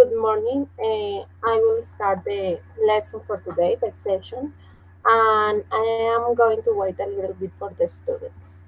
Good morning. I will start the lesson for today, the session, and I am going to wait a little bit for the students.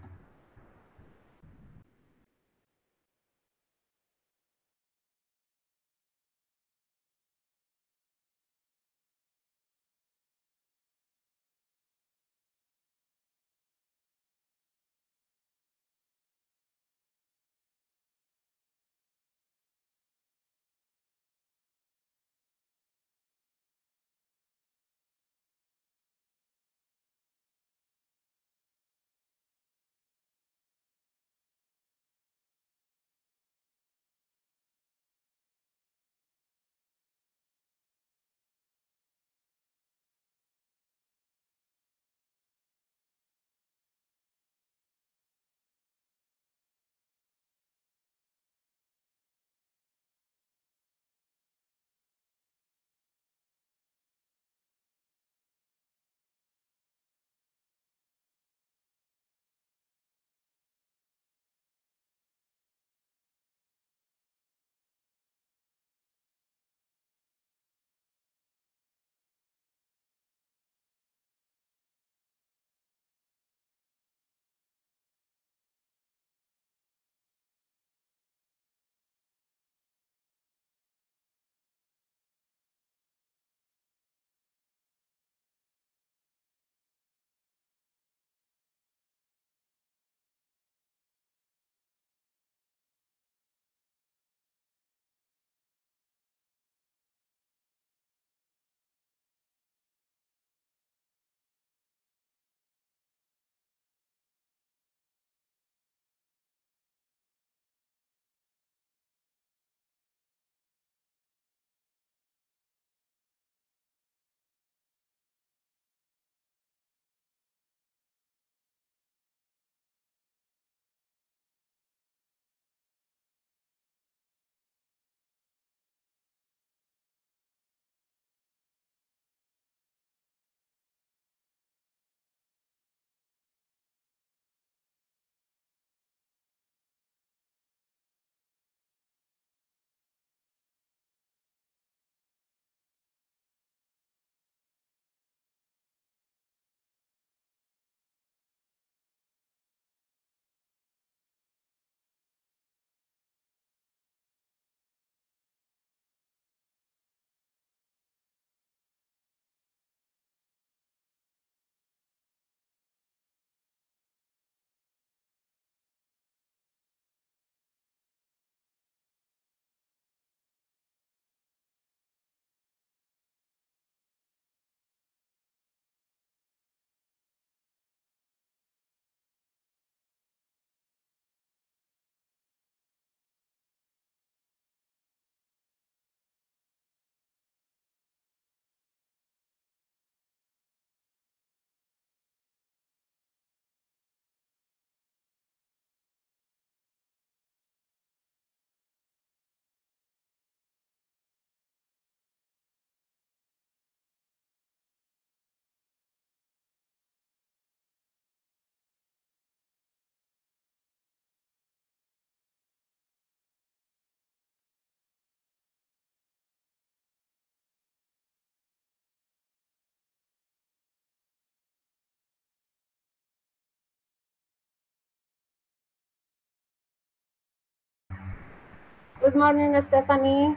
Good morning, Stephanie.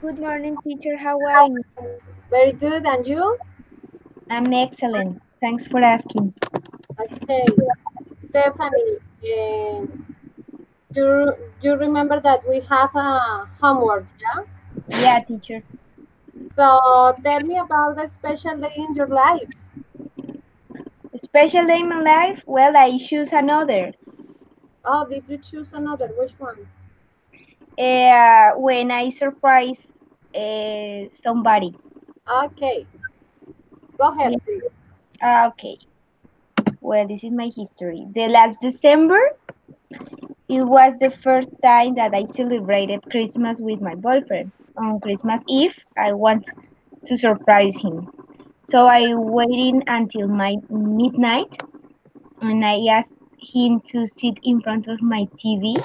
Good morning, teacher. How are you? Very good, and you? I'm excellent. Thanks for asking. Okay, Stephanie. You remember that we have a homework, yeah? Yeah, teacher. So tell me about the special day in your life. A special day in my life? Well, I choose another. Oh, did you choose another? Which one? When I surprise somebody. Okay, go ahead, Yeah. please. Okay. Well, this is my history. The last December, it was the first time that I celebrated Christmas with my boyfriend. On Christmas Eve, I want to surprise him. So I waited until my midnight and I asked him to sit in front of my TV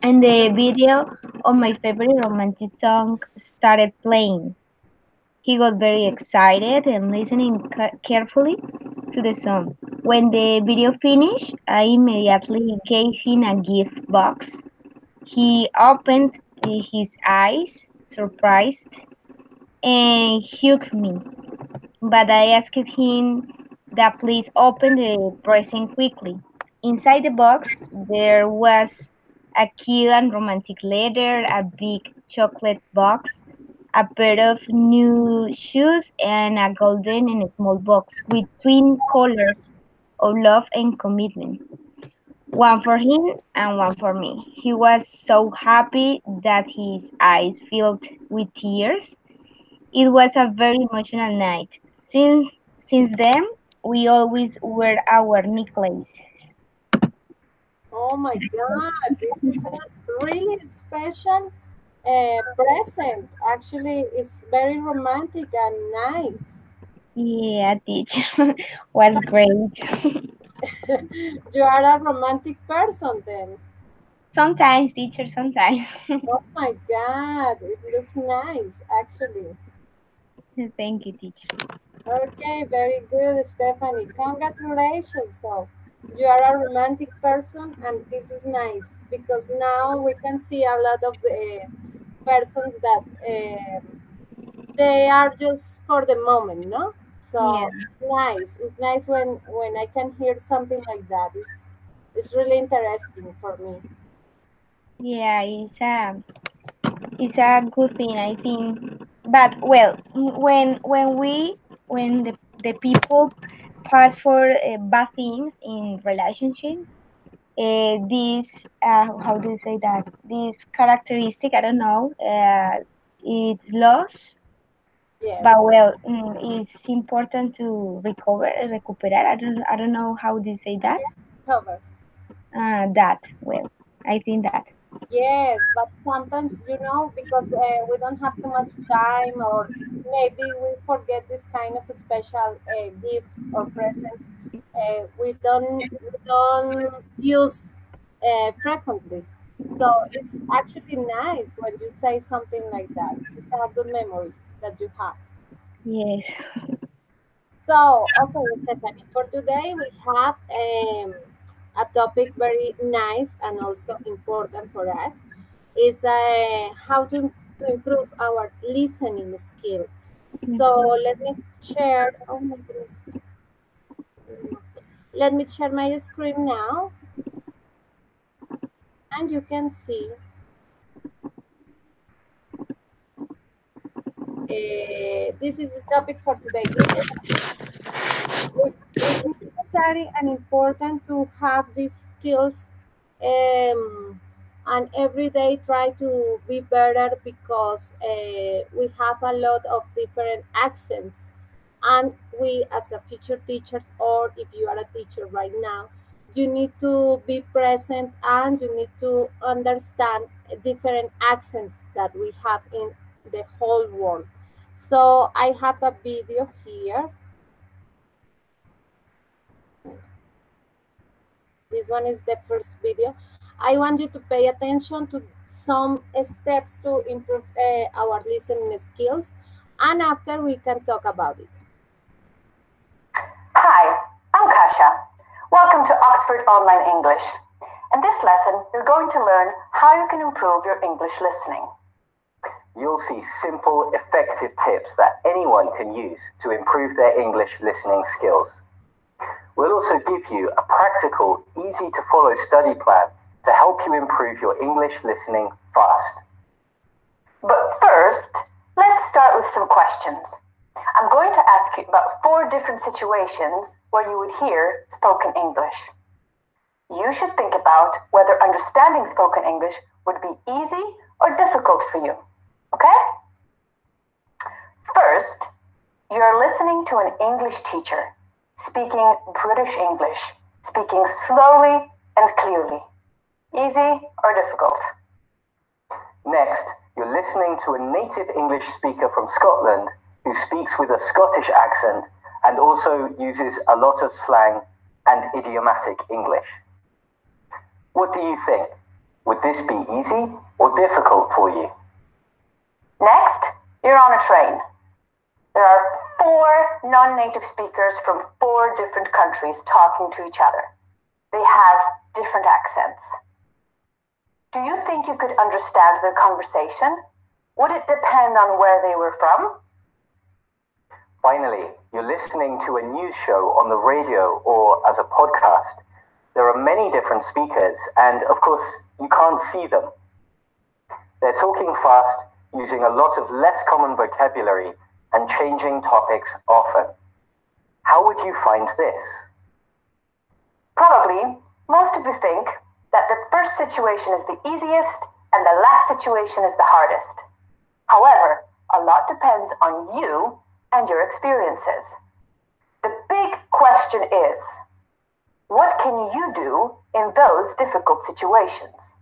and the video of my favorite romantic song started playing. He got very excited and listening carefully to the song. When the video finished, I immediately gave him a gift box. He opened his eyes, surprised, and hugged me. But I asked him that please open the present quickly. Inside the box, there was a cute and romantic letter, a big chocolate box, a pair of new shoes, and a golden and small box with twin colors of love and commitment. One for him and one for me. He was so happy that his eyes filled with tears. It was a very emotional night. Since then, we always wear our necklace. Oh my God, this is a really special present. Actually, it's very romantic and nice. Yeah, teacher was great. You are a romantic person then. Sometimes, teacher, sometimes. Oh my God, it looks nice actually. Thank you, teacher. Okay, very good, Stephanie. Congratulations. So you are a romantic person, and this is nice because now we can see a lot of persons that they are just for the moment, no? Yeah, So it's nice. It's nice when I can hear something like that. It's really interesting for me. yeah, it's a good thing, I think. But well, when the people pass for bad things in relationships, this how do you say that? This characteristic, I don't know, it's lost. But Yes, well, it's important to recuperar. I don't know how do you say that. cover. That well, I think that. Yes, but sometimes, because we don't have too much time, or maybe we forget this kind of special gift or presents. We don't use frequently. So it's actually nice when you say something like that. It's a good memory that you have. Yes. So, okay, Stephanie, for today we have a topic very nice and also important for us. Is how to improve our listening skill. So let me share. Oh my goodness. Let me share my screen now, and you can see. This is the topic for today. It's necessary and important to have these skills, um, and every day try to be better because we have a lot of different accents, and we as a future teachers, or if you are a teacher right now, you need to be present and you need to understand different accents that we have in the whole world. So I have a video here. This one is the first video. I want you to pay attention to some steps to improve our listening skills, and after we can talk about it. Hi, I'm Kasia. Welcome to Oxford Online English. In this lesson, you're going to learn how you can improve your English listening. You'll see simple, effective tips that anyone can use to improve their English listening skills. We'll also give you a practical, easy to follow study plan to help you improve your English listening fast. But first, let's start with some questions. I'm going to ask you about 4 different situations where you would hear spoken English. You should think about whether understanding spoken English would be easy or difficult for you. Okay? First, you're listening to an English teacher speaking British English, speaking slowly and clearly. Easy or difficult? Next, you're listening to a native English speaker from Scotland who speaks with a Scottish accent and also uses a lot of slang and idiomatic English. What do you think? Would this be easy or difficult for you? Next, you're on a train. There are 4 non-native speakers from 4 different countries talking to each other. They have different accents. Do you think you could understand their conversation? Would it depend on where they were from? Finally, you're listening to a news show on the radio or as a podcast. There are many different speakers, and of course, you can't see them. They're talking fast, using a lot of less common vocabulary, and changing topics often. How would you find this? Probably, most of you think that the first situation is the easiest and the last situation is the hardest. However, a lot depends on you and your experiences. The big question is, what can you do in those difficult situations?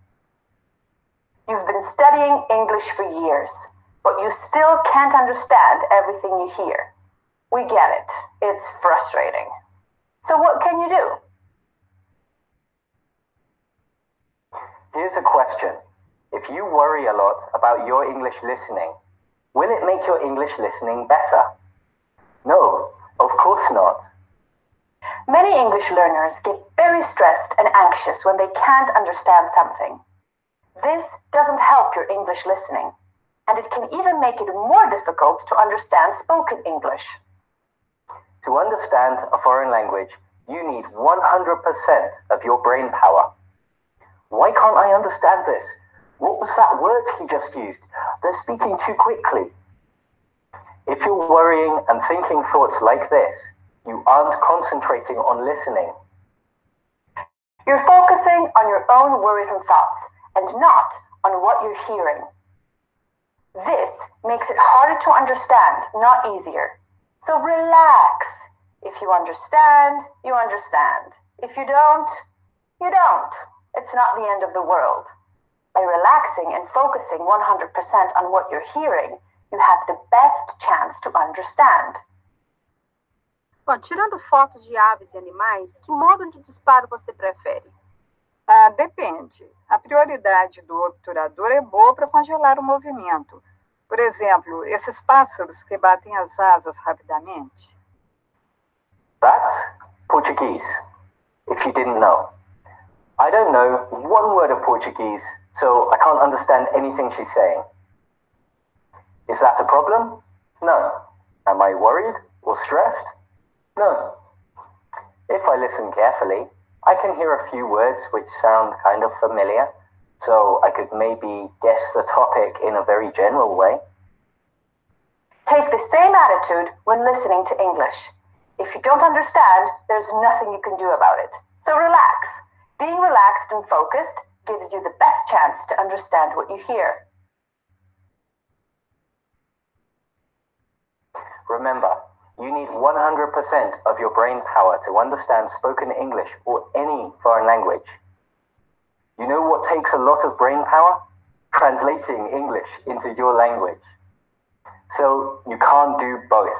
You've been studying English for years, but you still can't understand everything you hear. We get it. It's frustrating. So what can you do? Here's a question. If you worry a lot about your English listening, will it make your English listening better? No, of course not. Many English learners get very stressed and anxious when they can't understand something. This doesn't help your English listening, and it can even make it more difficult to understand spoken English. To understand a foreign language, you need 100% of your brain power. Why can't I understand this? What was that word he just used? They're speaking too quickly. If you're worrying and thinking thoughts like this, you aren't concentrating on listening. You're focusing on your own worries and thoughts, and not on what you're hearing. This makes it harder to understand, not easier. So relax. If you understand, you understand. If you don't, you don't. It's not the end of the world. By relaxing and focusing 100% on what you're hearing, you have the best chance to understand. Bom, tirando fotos de aves e animais, que modo de disparo você prefere? Depende. A prioridade do obturador é boa para congelar o movimento. Por exemplo, esses pássaros que batem as asas rapidamente. That's Portuguese, if you didn't know. I don't know one word of Portuguese, so I can't understand anything she's saying. Is that a problem? No. Am I worried or stressed? No. If I listen carefully, I can hear a few words which sound kind of familiar, so I could maybe guess the topic in a very general way. Take the same attitude when listening to English. If you don't understand, there's nothing you can do about it. So relax. Being relaxed and focused gives you the best chance to understand what you hear. Remember, you need 100% of your brain power to understand spoken English or any foreign language. You know what takes a lot of brain power? Translating English into your language. So you can't do both.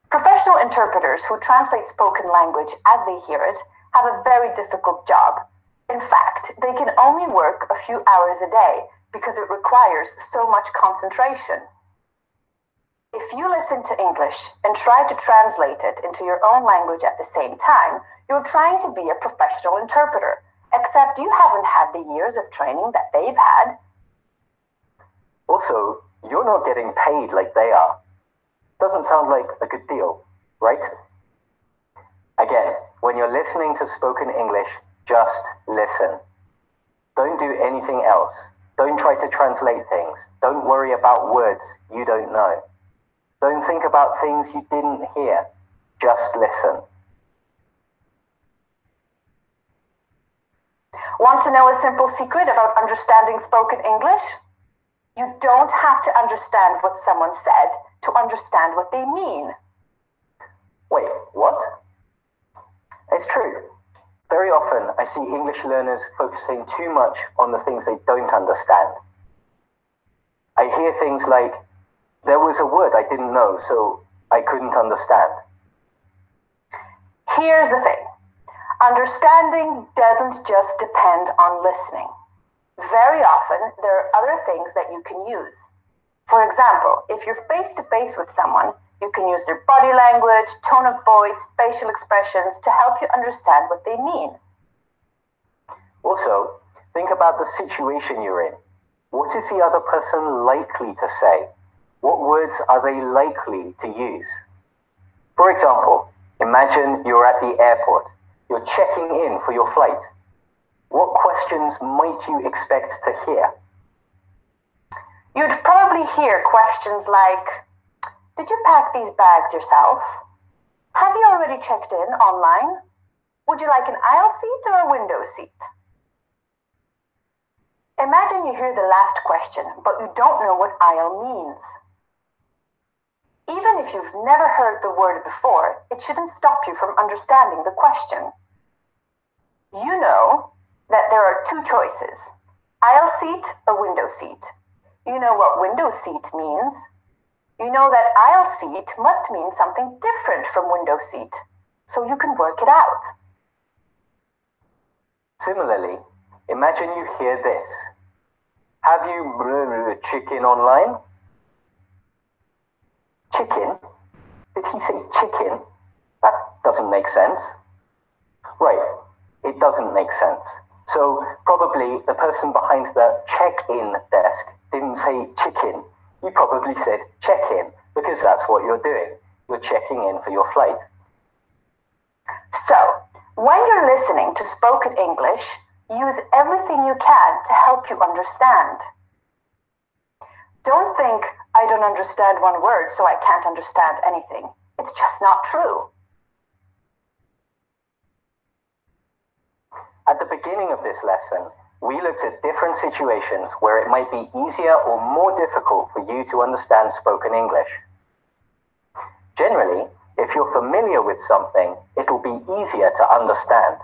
Professional interpreters who translate spoken language as they hear it have a very difficult job. In fact, they can only work a few hours a day because it requires so much concentration. If you listen to English and try to translate it into your own language at the same time, you're trying to be a professional interpreter, except you haven't had the years of training that they've had. Also, you're not getting paid like they are. Doesn't sound like a good deal, right? Again, when you're listening to spoken English, just listen. Don't do anything else. Don't try to translate things. Don't worry about words you don't know. Don't think about things you didn't hear. Just listen. Want to know a simple secret about understanding spoken English? You don't have to understand what someone said to understand what they mean. Wait, what? It's true. Very often I see English learners focusing too much on the things they don't understand. I hear things like, there was a word I didn't know, so I couldn't understand. Here's the thing. Understanding doesn't just depend on listening. Very often, there are other things that you can use. For example, if you're face to face with someone, you can use their body language, tone of voice, facial expressions to help you understand what they mean. Also, think about the situation you're in. What is the other person likely to say? What words are they likely to use? For example, imagine you're at the airport. You're checking in for your flight. What questions might you expect to hear? You'd probably hear questions like, did you pack these bags yourself? Have you already checked in online? Would you like an aisle seat or a window seat? Imagine you hear the last question, but you don't know what aisle means. Even if you've never heard the word before, it shouldn't stop you from understanding the question. You know that there are two choices, aisle seat or window seat. You know what window seat means. You know that aisle seat must mean something different from window seat, so you can work it out. Similarly, imagine you hear this. Have you chicken online? Chicken? Did he say chicken? That doesn't make sense. Right, it doesn't make sense. So probably the person behind the check-in desk didn't say chicken. You probably said check-in because that's what you're doing. You're checking in for your flight. So, when you're listening to spoken English, use everything you can to help you understand. Don't think, I don't understand one word, so I can't understand anything. It's just not true. At the beginning of this lesson, we looked at different situations where it might be easier or more difficult for you to understand spoken English. Generally, if you're familiar with something, it will be easier to understand.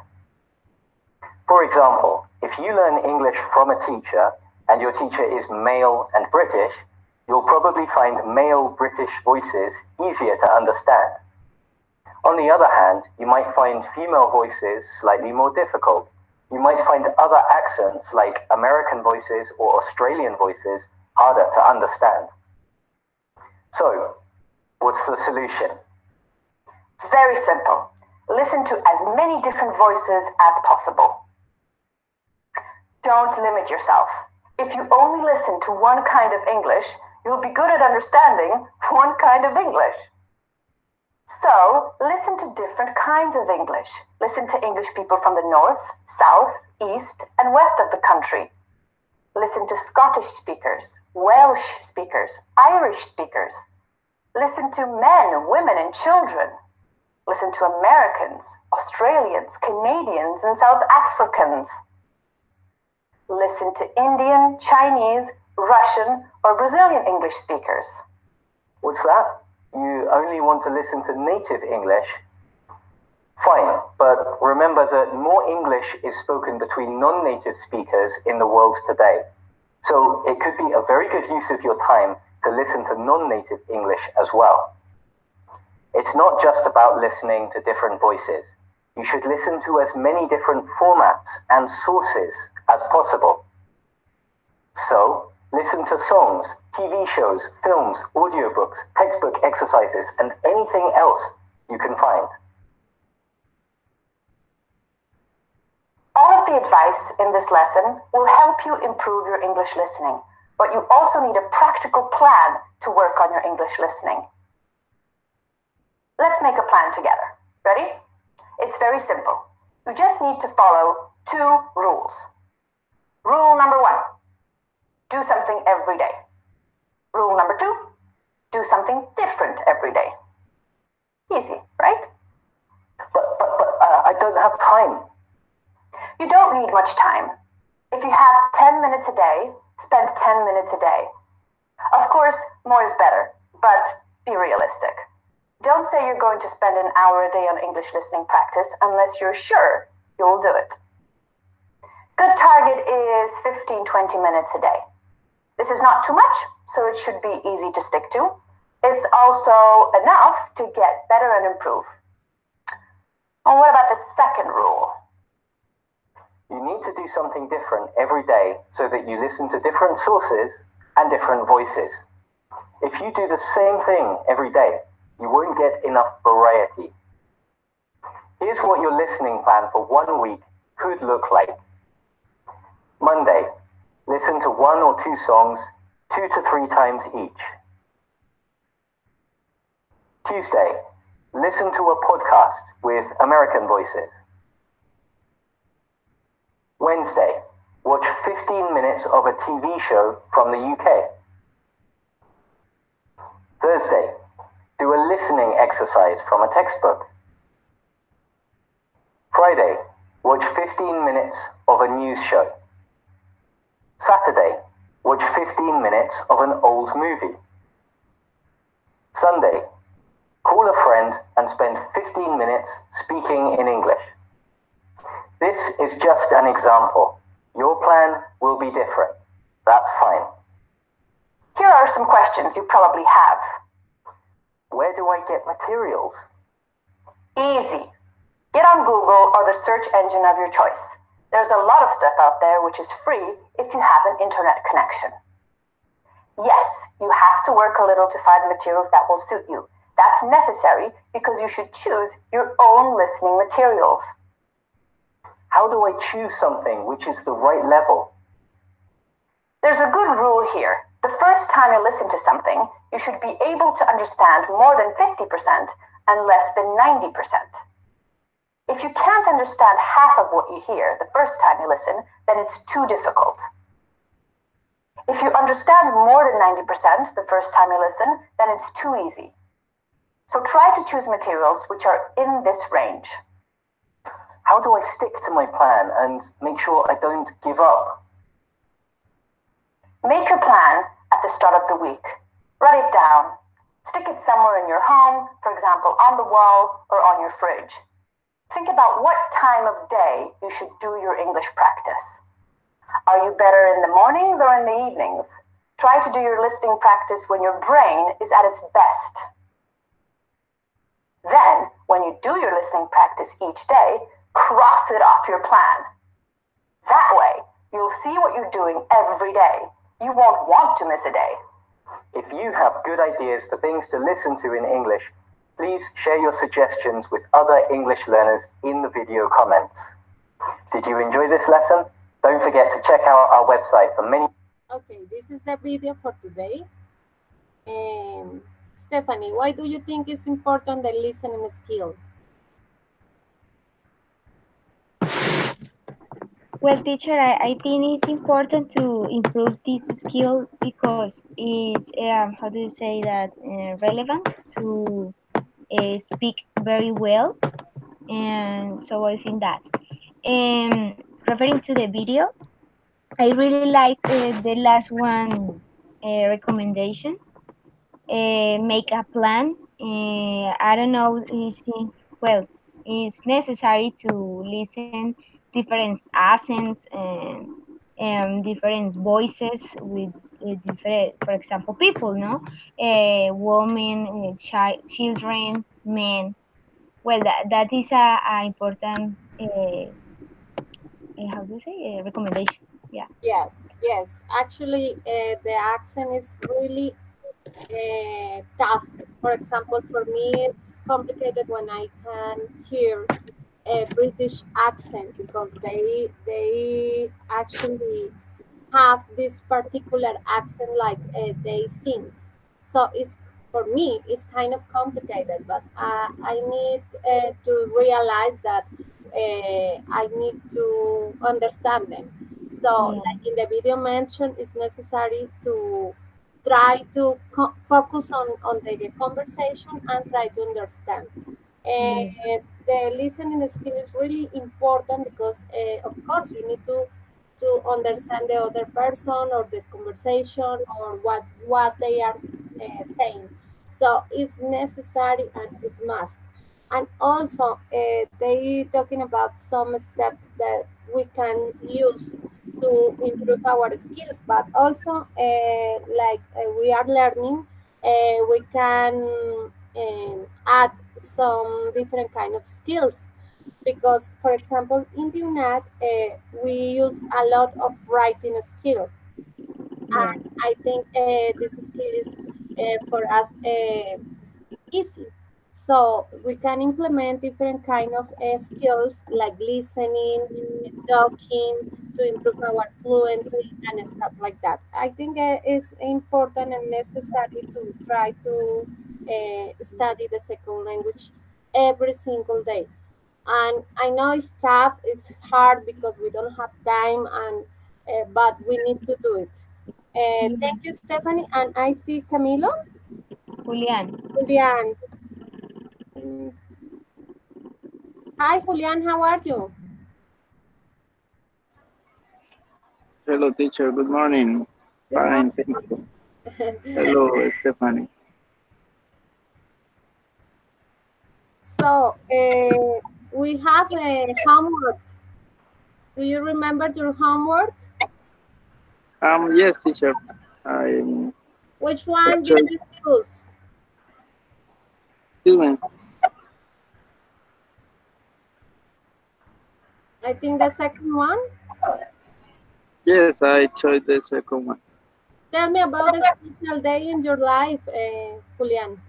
For example, if you learn English from a teacher and your teacher is male and British, you'll probably find male British voices easier to understand. On the other hand, you might find female voices slightly more difficult. You might find other accents like American voices or Australian voices harder to understand. So, what's the solution? Very simple. Listen to as many different voices as possible. Don't limit yourself. If you only listen to one kind of English, you'll be good at understanding one kind of English. So, listen to different kinds of English. Listen to English people from the north, south, east, and west of the country. Listen to Scottish speakers, Welsh speakers, Irish speakers. Listen to men, women, and children. Listen to Americans, Australians, Canadians, and South Africans. Listen to Indian, Chinese, Russian, or Brazilian English speakers. What's that? You only want to listen to native English? Fine, but remember that more English is spoken between non-native speakers in the world today. So it could be a very good use of your time to listen to non-native English as well. It's not just about listening to different voices. You should listen to as many different formats and sources as possible. So, listen to songs, TV shows, films, audiobooks, textbook exercises, and anything else you can find. All of the advice in this lesson will help you improve your English listening, but you also need a practical plan to work on your English listening. Let's make a plan together. Ready? It's very simple. You just need to follow 2 rules. Rule number 1. Do something every day. Rule number 2, do something different every day. Easy, right? But I don't have time. You don't need much time. If you have 10 minutes a day, spend 10 minutes a day. Of course, more is better, but be realistic. Don't say you're going to spend an hour a day on English listening practice unless you're sure you'll do it. Good target is 15-20 minutes a day. This is not too much, so it should be easy to stick to. It's also enough to get better and improve. And what about the second rule? You need to do something different every day so that you listen to different sources and different voices. If you do the same thing every day, you won't get enough variety. Here's what your listening plan for 1 week could look like. Monday, listen to 1 or 2 songs 2 to 3 times each. Tuesday, listen to a podcast with American voices. Wednesday, watch 15 minutes of a TV show from the UK. Thursday, do a listening exercise from a textbook. Friday, watch 15 minutes of a news show. Saturday, watch 15 minutes of an old movie. Sunday, call a friend and spend 15 minutes speaking in English. This is just an example. Your plan will be different. That's fine. Here are some questions you probably have. Where do I get materials? Easy. Get on Google or the search engine of your choice. There's a lot of stuff out there which is free if you have an internet connection. Yes, you have to work a little to find materials that will suit you. That's necessary because you should choose your own listening materials. How do I choose something which is the right level? There's a good rule here. The first time you listen to something, you should be able to understand more than 50% and less than 90%. If you can't understand half of what you hear the first time you listen, then it's too difficult. If you understand more than 90% the first time you listen, then it's too easy. So try to choose materials which are in this range. How do I stick to my plan and make sure I don't give up? Make your plan at the start of the week. Write it down. Stick it somewhere in your home, for example, on the wall or on your fridge. Think about what time of day you should do your English practice. Are you better in the mornings or in the evenings? Try to do your listening practice when your brain is at its best. Then, when you do your listening practice each day, cross it off your plan. That way, you'll see what you're doing every day. You won't want to miss a day. If you have good ideas for things to listen to in English, please share your suggestions with other English learners in the video comments. Did you enjoy this lesson? Don't forget to check out our website for many... Okay, this is the video for today. Stephanie, why do you think it's important the listening skill? Well, teacher, I think it's important to improve this skill because it's, how do you say that, relevant to speak very well. And so I think that. Referring to the video, I really like the last one recommendation. Make a plan. I don't know, well, it's necessary to listen different accents and different voices with different, for example, people, no? Women, children, men. Well, that is a important, how do you say, recommendation. Yeah. Yes. Actually, the accent is really tough. For example, for me, it's complicated when I can hear a British accent because they actually have this particular accent like they sing. So it's for me it's kind of complicated, but I need to realize that I need to understand them. So like in the video mentioned, it's necessary to try to focus on the conversation and try to understand. And the listening skill is really important because, of course, you need to understand the other person or the conversation or what they are saying. So it's necessary and it's must. And also, they talking about some steps that we can use to improve our skills, but also, like we are learning, we can add some different kind of skills. because, for example, in the UNAD, we use a lot of writing skill. Yeah. And I think this skill is for us easy. So we can implement different kind of skills like listening, talking to improve our fluency and stuff like that. I think it's important and necessary to try to study the second language every single day. And I know it's tough, it's hard because we don't have time, and but we need to do it. Yeah. Thank you, Stephanie. And I see Camilo. Julian. Julian. Mm, Hi, Julian. How are you? Hello, teacher. Good morning. Good Fine, thank you. morning. Hello, Stephanie. So, we have a homework. Do you remember your homework? Yes, teacher. I'm Which one did actually you choose? student. I think the second one. Yes, I chose the second one. Tell me about a special day in your life, Julian.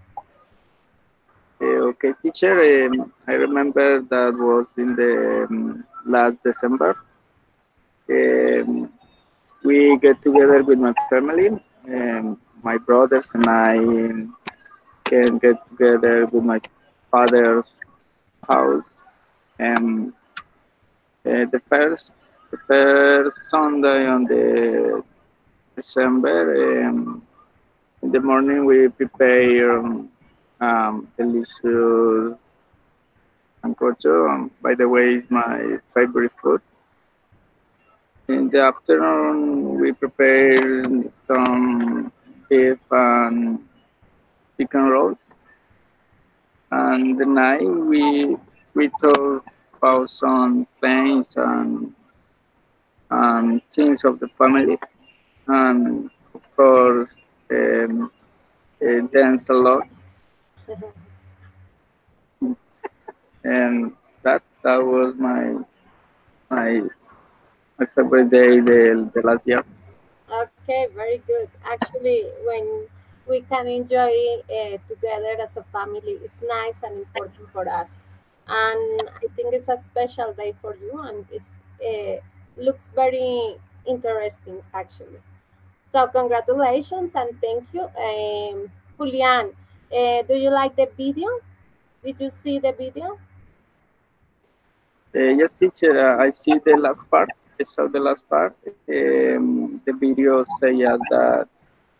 Okay, teacher. I remember that was in the last December. Um, we get together with my family. My brothers and I can get together with my father's house. Um, the first Sunday on the December, in the morning we prepare delicious sancocho. By the way, it's my favorite food. In the afternoon, we prepare some beef and chicken rolls. And the night we talk about some plans and things of the family. And of course, um, dance a lot, and that was my my favorite day the last year. Okay, very good. Actually, when we can enjoy together as a family, it's nice and important for us. And I think it's a special day for you, and it's looks very interesting actually. So congratulations and thank you, Julian. Do you like the video? Did you see the video? Yes, teacher, I see the last part. I saw the last part. The video say us that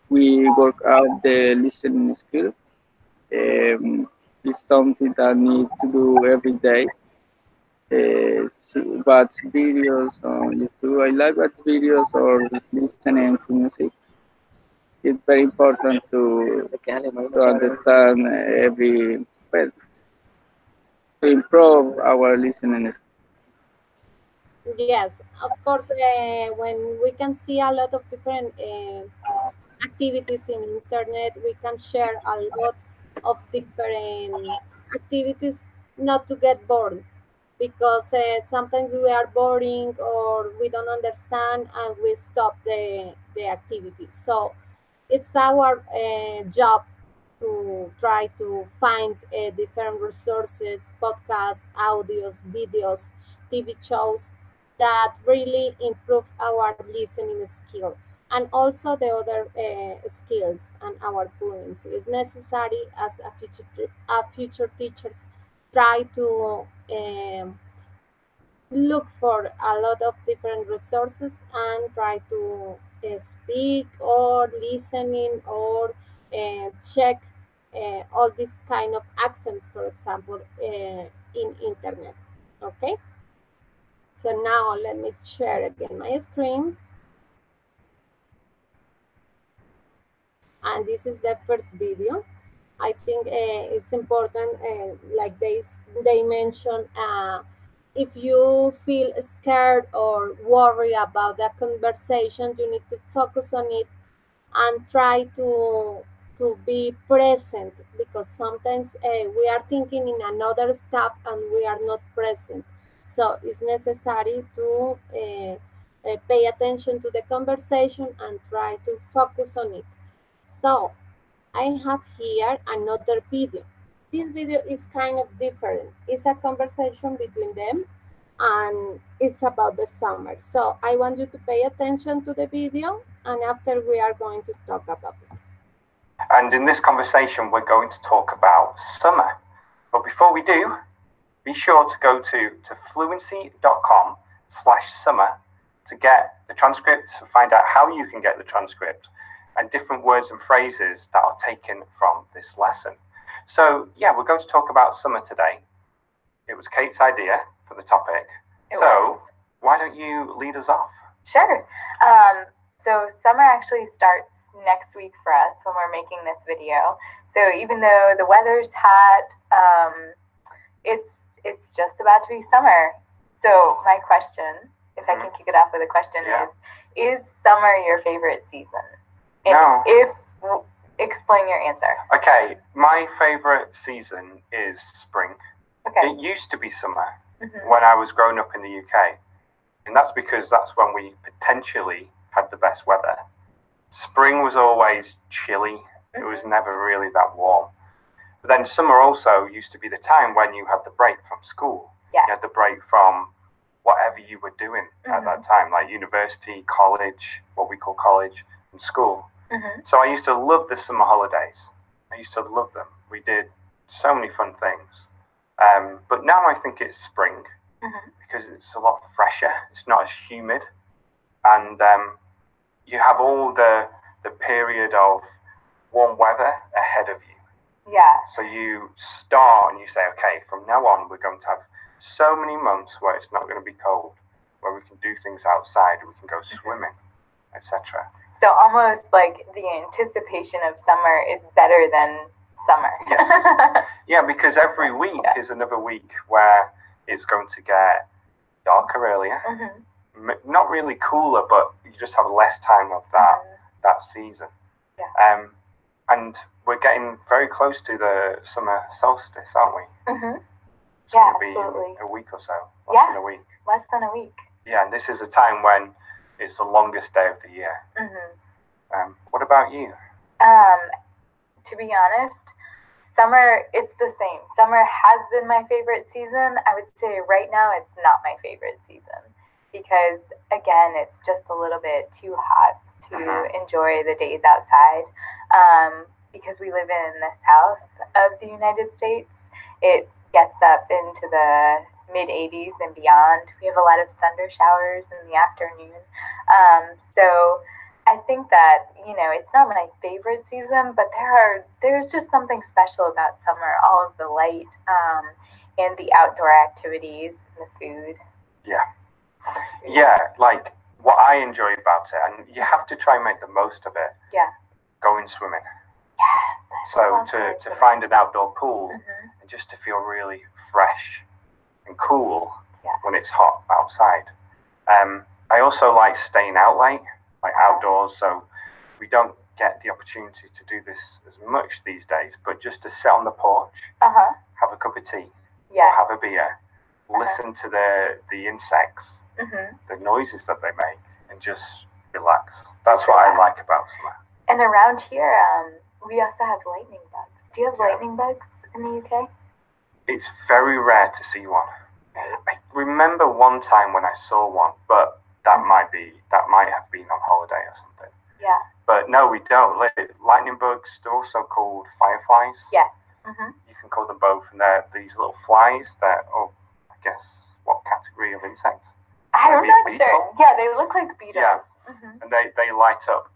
we work out the listening skill. It's something that need to do every day. Watch videos on YouTube. I like watch videos or listening to music. It's very important to understand every, well, to improve our listening. Yes, of course. When we can see a lot of different activities in internet, we can share a lot of different activities not to get bored, because sometimes we are boring or we don't understand and we stop the activity. So it's our job to try to find different resources, podcasts, audios, videos, TV shows that really improve our listening skill, and also the other skills and our fluency. Is necessary as a future teachers try to look for a lot of different resources and try to speak or listening or check all these kind of accents, for example, in internet. Okay, so now let me share again my screen, and this is the first video. I think it's important, like they mentioned, if you feel scared or worry about the conversation, you need to focus on it and try to to be present, because sometimes we are thinking in another stuff and we are not present. So it's necessary to pay attention to the conversation and try to focus on it. So I have here another video. This video is kind of different. It's a conversation between them and it's about the summer. So I want you to pay attention to the video, and after we are going to talk about it. And in this conversation, we're going to talk about summer. But before we do, be sure to go to fluency.com/summer to get the transcript, to find out how you can get the transcript and different words and phrases that are taken from this lesson. So yeah, we're going to talk about summer today. It was Kate's idea for the topic. Why don't you lead us off? Sure. So summer actually starts next week for us when we're making this video. So even though the weather's hot, it's just about to be summer. So my question, if I can kick it off with a question, is summer your favorite season? And No. Explain your answer. Okay, my favorite season is spring. Okay. It used to be summer when I was growing up in the UK. And that's because that's when we potentially had the best weather. Spring was always chilly. It was never really that warm. But then summer also used to be the time when you had the break from school. Yes. You had the break from whatever you were doing at that time, like university, college, what we call college, and school. So I used to love the summer holidays. I used to love them. We did so many fun things. But now I think it's spring because it's a lot fresher. It's not as humid. And you have all the period of warm weather ahead of you. Yeah. So you start and you say, okay, from now on, we're going to have so many months where it's not going to be cold, where we can do things outside, we can go swimming, etc. So almost like the anticipation of summer is better than summer. Yes. Yeah, because every week is another week where it's going to get darker earlier. Not really cooler, but you just have less time of that season. Yeah. And we're getting very close to the summer solstice, aren't we? It's Yeah, going to be absolutely. a week or so, less than a week. Less than a week. Yeah, and this is a time when it's the longest day of the year. What about you? To be honest, summer, it's the same. Summer has been my favorite season. I would say right now it's not my favorite season because, again, it's just a little bit too hot to enjoy the days outside. Because we live in the south of the United States, it gets up into the mid-80s and beyond. We have a lot of thunder showers in the afternoon. So I think that, it's not my favorite season, but there's just something special about summer, all of the light and the outdoor activities and the food. Yeah, like what I enjoy about it, and you have to try and make the most of it. Yeah. Going swimming. Yes. So to find an outdoor pool and just to feel really fresh and cool when it's hot outside. I also like staying out late, like outdoors, so we don't get the opportunity to do this as much these days, but just to sit on the porch, have a cup of tea, have a beer, listen to the insects, the noises that they make, and just relax. That's what I like about summer. And around here, we also have lightning bugs. Do you have lightning bugs in the UK? It's very rare to see one. I remember one time when I saw one, but that might have been on holiday or something. Yeah. But no, we don't. Lightning bugs, they're also called fireflies. Yes. You can call them both, and they're these little flies that are, I guess, what category of insect? I'm not sure. Yeah, they look like beetles. Yeah. And they light up.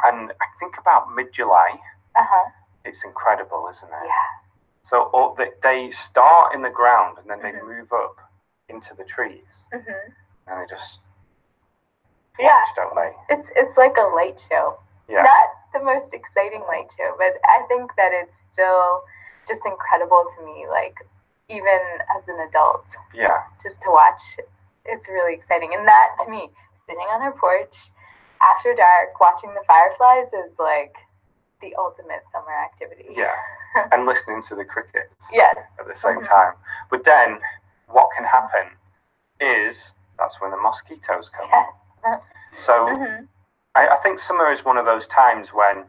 And I think about mid-July, it's incredible, isn't it? Yeah. So they start in the ground and then they move up into the trees. And they just flash, don't they? It's like a light show. Yeah. Not the most exciting light show, but I think that it's still just incredible to me, like even as an adult. Yeah. Just to watch, it's really exciting. And that, to me, sitting on our porch after dark, watching the fireflies is like the ultimate summer activity. Yeah, and listening to the crickets. Yes. At the same time. But then what can happen is that's when the mosquitoes come. Yes. So I think summer is one of those times when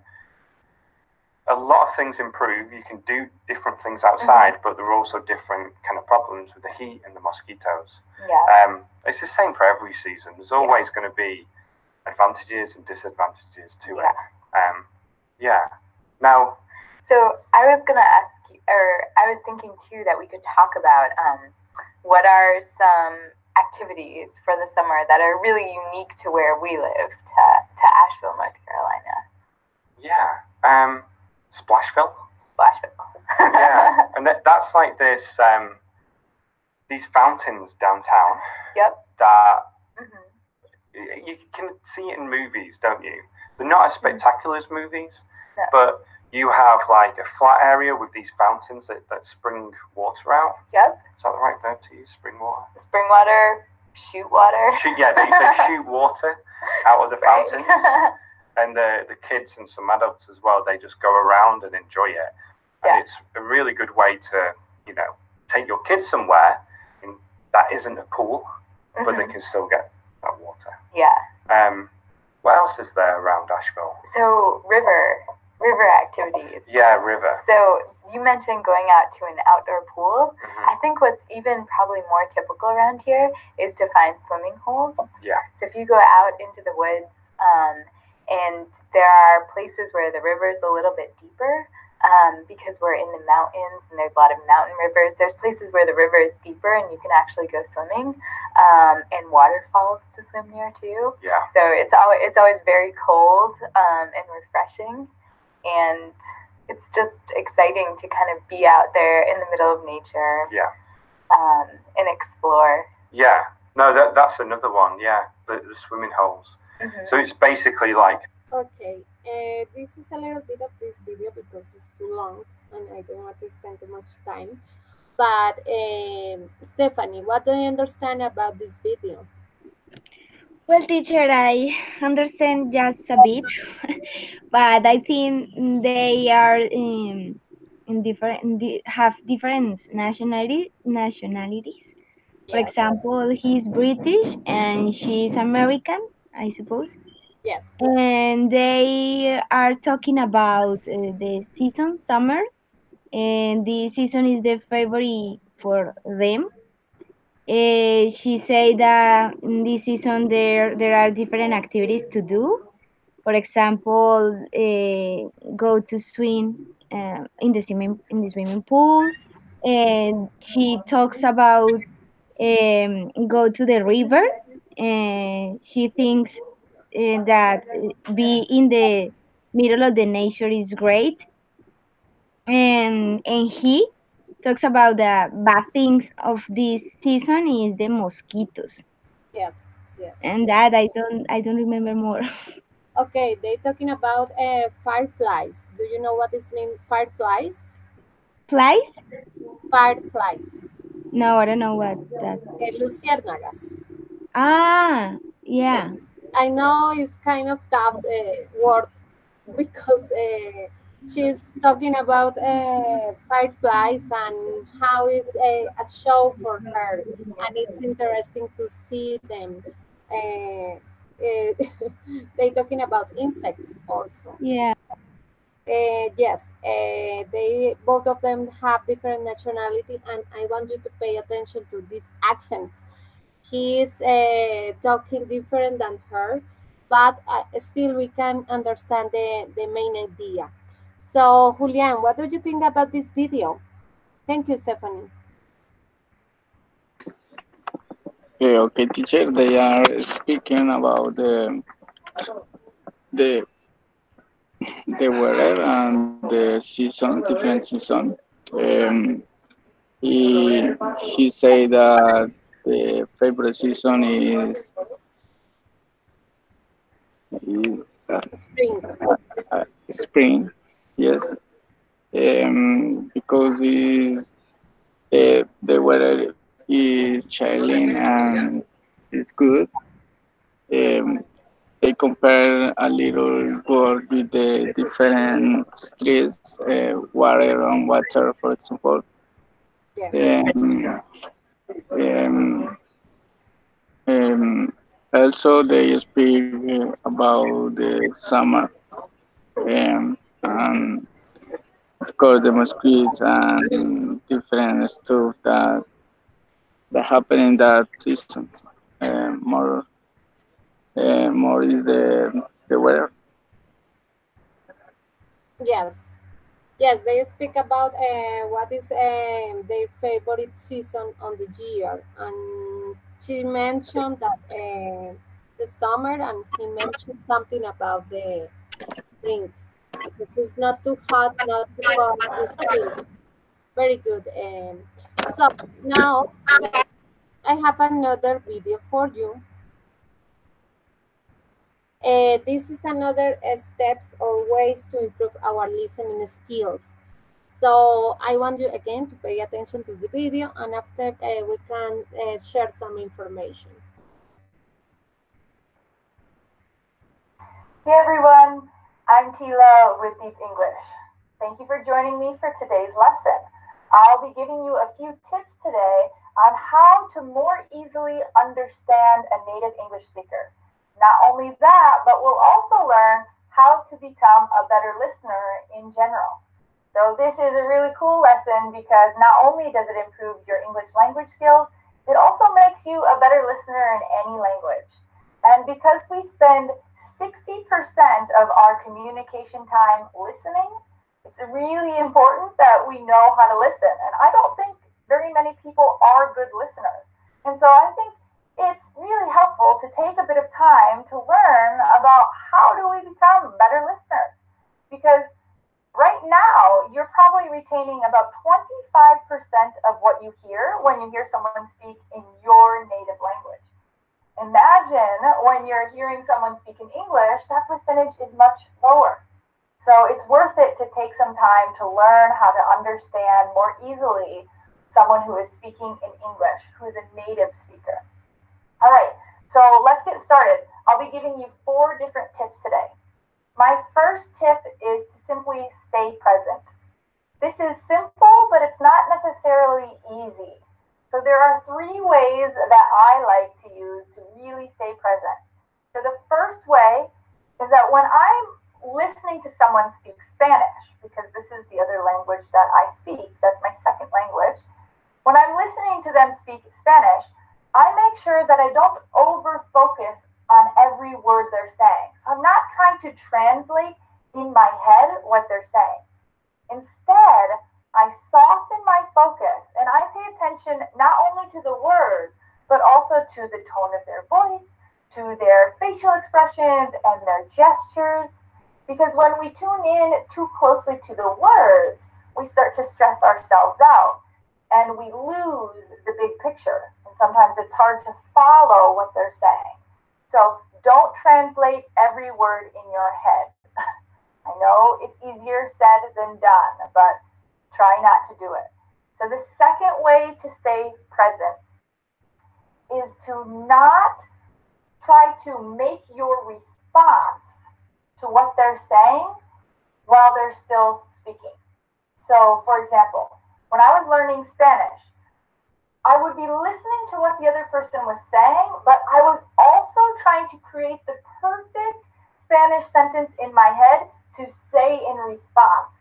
a lot of things improve. You can do different things outside, but there are also different kind of problems with the heat and the mosquitoes. Yeah. It's the same for every season. There's always going to be advantages and disadvantages to it. Yeah. Now, so I was going to ask you, or I was thinking too that we could talk about what are some activities for the summer that are really unique to where we live, to Asheville, North Carolina. Yeah. Splashville. Yeah, and that's like this. These fountains downtown. Yep. That you can see it in movies, don't you? They're not as spectacular as movies, but you have like a flat area with these fountains that spring water out. Yep. Is that the right verb to use? Spring water. Spring water. Shoot water. They shoot water out of the fountains. And the kids and some adults as well, they just go around and enjoy it. And it's a really good way to, take your kids somewhere that isn't a pool, but they can still get that water. Yeah. What else is there around Asheville? So river activities. Yeah, river. So you mentioned going out to an outdoor pool. I think what's even probably more typical around here is to find swimming holes. Yeah. So if you go out into the woods, and there are places where the river is a little bit deeper, because we're in the mountains and there's a lot of mountain rivers. There's places where the river is deeper and you can actually go swimming, and waterfalls to swim near too. Yeah. So it's always very cold and refreshing, and it's just exciting to kind of be out there in the middle of nature. Yeah. And explore. Yeah. No, that's another one. Yeah, the swimming holes. So it's basically like. Okay, this is a little bit of this video because it's too long and I don't want to spend too much time. But Stephanie, what do you understand about this video? Well, teacher, I understand just a bit, but I think they are in different, have different nationalities. For example, he's British and she's American, I suppose. Yes. And they are talking about the season, summer, and the season is the favorite for them. She said that in this season there are different activities to do. For example, go to swim in the swimming pool, and she talks about go to the river, and she thinks that be in the middle of the nature is great, and he talks about the bad things of this season is the mosquitoes. Yes. And that I don't remember more. Okay, they're talking about fireflies. Do you know what this means, fireflies? Flies? Fireflies. No, I don't know what that. Luciérnagas. Ah, yeah. Yes. I know it's kind of tough word because she's talking about fireflies and how it's a show for her, and it's interesting to see them. They're talking about insects also. Yeah. Yes, they both of them have different nationality, and I want you to pay attention to these accents. He is talking different than her, but still we can understand the main idea. So, Julian, what do you think about this video? Thank you, Stephanie. Yeah, okay, teacher. They are speaking about the weather and the season, different season. She say that the favorite season is Spring. Spring. Yes, because is the weather is chilling and it's good. they compare a little word with the different streets, water and water, for example. Yes. Um, um, Also, they speak about the summer, and of course the mosquitoes and different stuff that happen in that season. More is the weather. Yes. Yes, they speak about what is their favorite season on the year, and she mentioned that the summer, and he mentioned something about the drink because it's not too hot, not too cold, it's chill. Very good. So now I have another video for you. This is another steps or ways to improve our listening skills. So I want you again to pay attention to the video, and after we can share some information. Hey everyone, I'm Tila with Deep English. Thank you for joining me for today's lesson. I'll be giving you a few tips today on how to more easily understand a native English speaker. Not only that, but we'll also learn how to become a better listener in general. So this is a really cool lesson because not only does it improve your English language skills, it also makes you a better listener in any language. And because we spend 60% of our communication time listening, it's really important that we know how to listen. And I don't think very many people are good listeners. And so I think it's really helpful to take a bit of time to learn about how do we become better listeners. Because right now, you're probably retaining about 25% of what you hear when you hear someone speak in your native language. Imagine when you're hearing someone speak in English, that percentage is much lower. So it's worth it to take some time to learn how to understand more easily someone who is speaking in English, who is a native speaker. All right, so let's get started. I'll be giving you 4 different tips today. My first tip is to simply stay present. This is simple, but it's not necessarily easy. So there are 3 ways that I like to use to really stay present. So the first way is that when I'm listening to someone speak Spanish, because this is the other language that I speak, that's my second language, when I'm listening to them speak Spanish, I make sure that I don't over focus on every word they're saying. So I'm not trying to translate in my head what they're saying. Instead, I soften my focus and I pay attention not only to the words, but also to the tone of their voice, to their facial expressions and their gestures. Because when we tune in too closely to the words, we start to stress ourselves out and we lose the big picture. And sometimes it's hard to follow what they're saying. So don't translate every word in your head. I know it's easier said than done, but try not to do it. So the second way to stay present is to not try to make your response to what they're saying while they're still speaking. So, for example, when I was learning Spanish, I would be listening to what the other person was saying, but I was also trying to create the perfect Spanish sentence in my head to say in response.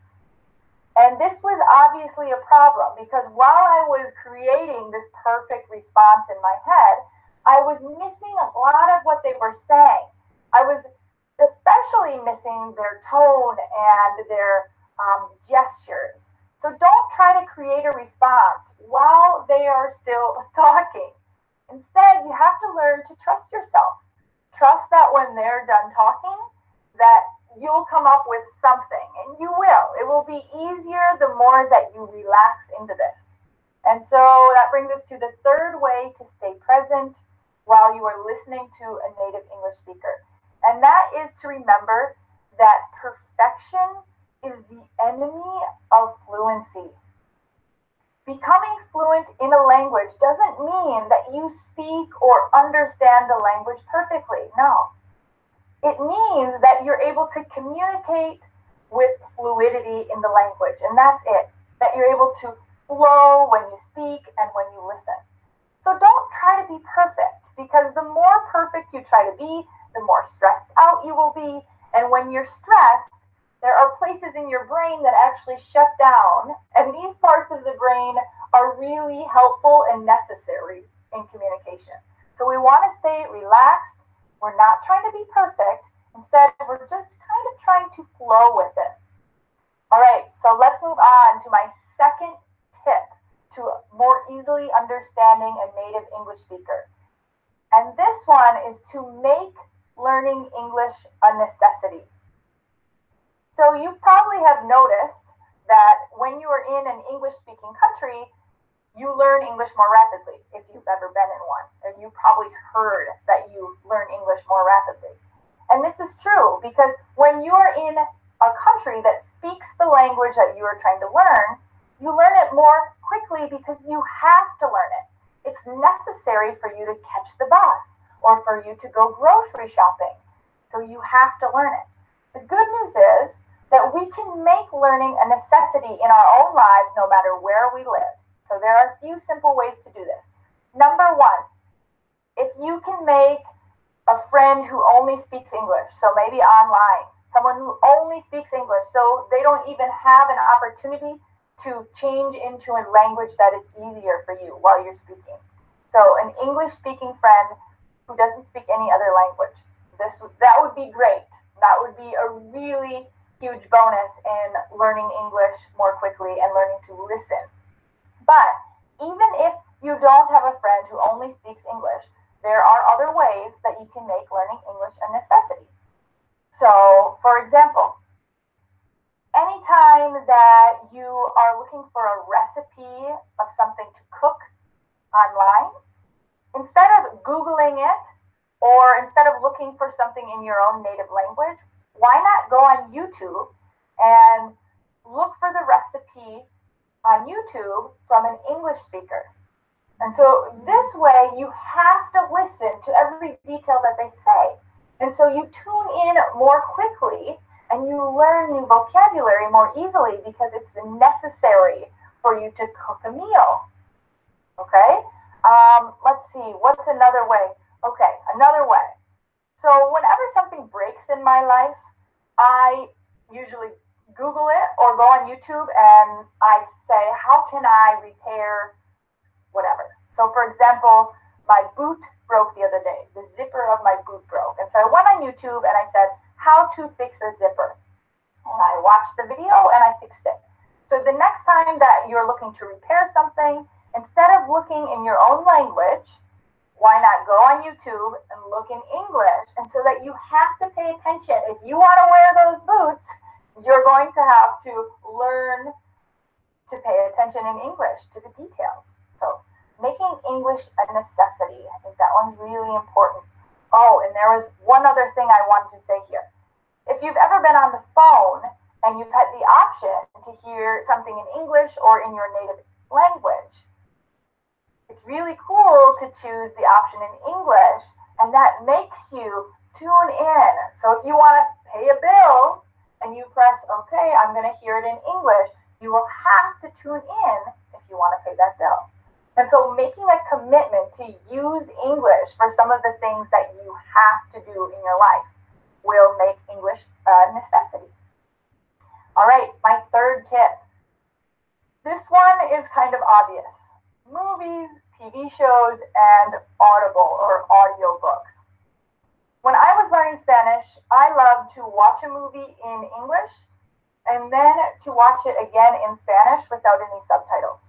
And this was obviously a problem because while I was creating this perfect response in my head, I was missing a lot of what they were saying. I was especially missing their tone and their gestures. So don't try to create a response while they are still talking. Instead, you have to learn to trust yourself. Trust that when they're done talking, that you'll come up with something, and you will. It will be easier the more that you relax into this. And so that brings us to the third way to stay present while you are listening to a native English speaker. And that is to remember that perfection is the enemy of fluency. Becoming fluent in a language doesn't mean that you speak or understand the language perfectly. No. It means that you're able to communicate with fluidity in the language, and that's it. That you're able to flow when you speak and when you listen. So don't try to be perfect, because the more perfect you try to be, the more stressed out you will be. And when you're stressed, there are places in your brain that actually shut down, and these parts of the brain are really helpful and necessary in communication. So we want to stay relaxed. We're not trying to be perfect. Instead, we're just kind of trying to flow with it. All right, so let's move on to my second tip to more easily understanding a native English speaker. And this one is to make learning English a necessity. So you probably have noticed that when you are in an English-speaking country, you learn English more rapidly if you've ever been in one. And you probably heard that you learn English more rapidly. And this is true because when you are in a country that speaks the language that you are trying to learn, you learn it more quickly because you have to learn it. It's necessary for you to catch the bus or for you to go grocery shopping. So you have to learn it. The good news is that we can make learning a necessity in our own lives no matter where we live. So there are a few simple ways to do this. Number one, if you can make a friend who only speaks English, so maybe online, someone who only speaks English, so they don't even have an opportunity to change into a language that is easier for you while you're speaking. So an English-speaking friend who doesn't speak any other language. That would be great. That would be a really huge bonus in learning English more quickly and learning to listen. But even if you don't have a friend who only speaks English, there are other ways that you can make learning English a necessity. So, for example, anytime that you are looking for a recipe of something to cook online, instead of Googling it or instead of looking for something in your own native language, why not go on YouTube and look for the recipe on YouTube from an English speaker? And so this way you have to listen to every detail that they say. And so you tune in more quickly and you learn new vocabulary more easily because it's necessary for you to cook a meal. Okay? Let's see, what's another way? Okay, another way. So whenever something breaks in my life, I usually Google it or go on YouTube and I say, how can I repair whatever? So for example, my boot broke the other day. The zipper of my boot broke. And so I went on YouTube and I said, how to fix a zipper. And I watched the video and I fixed it. So the next time that you're looking to repair something, instead of looking in your own language, why not go on YouTube and look in English? And so that you have to pay attention. If you want to wear those boots, you're going to have to learn to pay attention in English to the details. So making English a necessity, I think that one's really important. Oh, and there was one other thing I wanted to say here. If you've ever been on the phone and you've had the option to hear something in English or in your native language, it's really cool to choose the option in English, and that makes you tune in. So if you want to pay a bill and you press, okay, I'm going to hear it in English, you will have to tune in if you want to pay that bill. And so making a commitment to use English for some of the things that you have to do in your life will make English a necessity. All right, my third tip. This one is kind of obvious. Movies, TV shows, and Audible or audiobooks. When I was learning Spanish, I loved to watch a movie in English and then to watch it again in Spanish without any subtitles.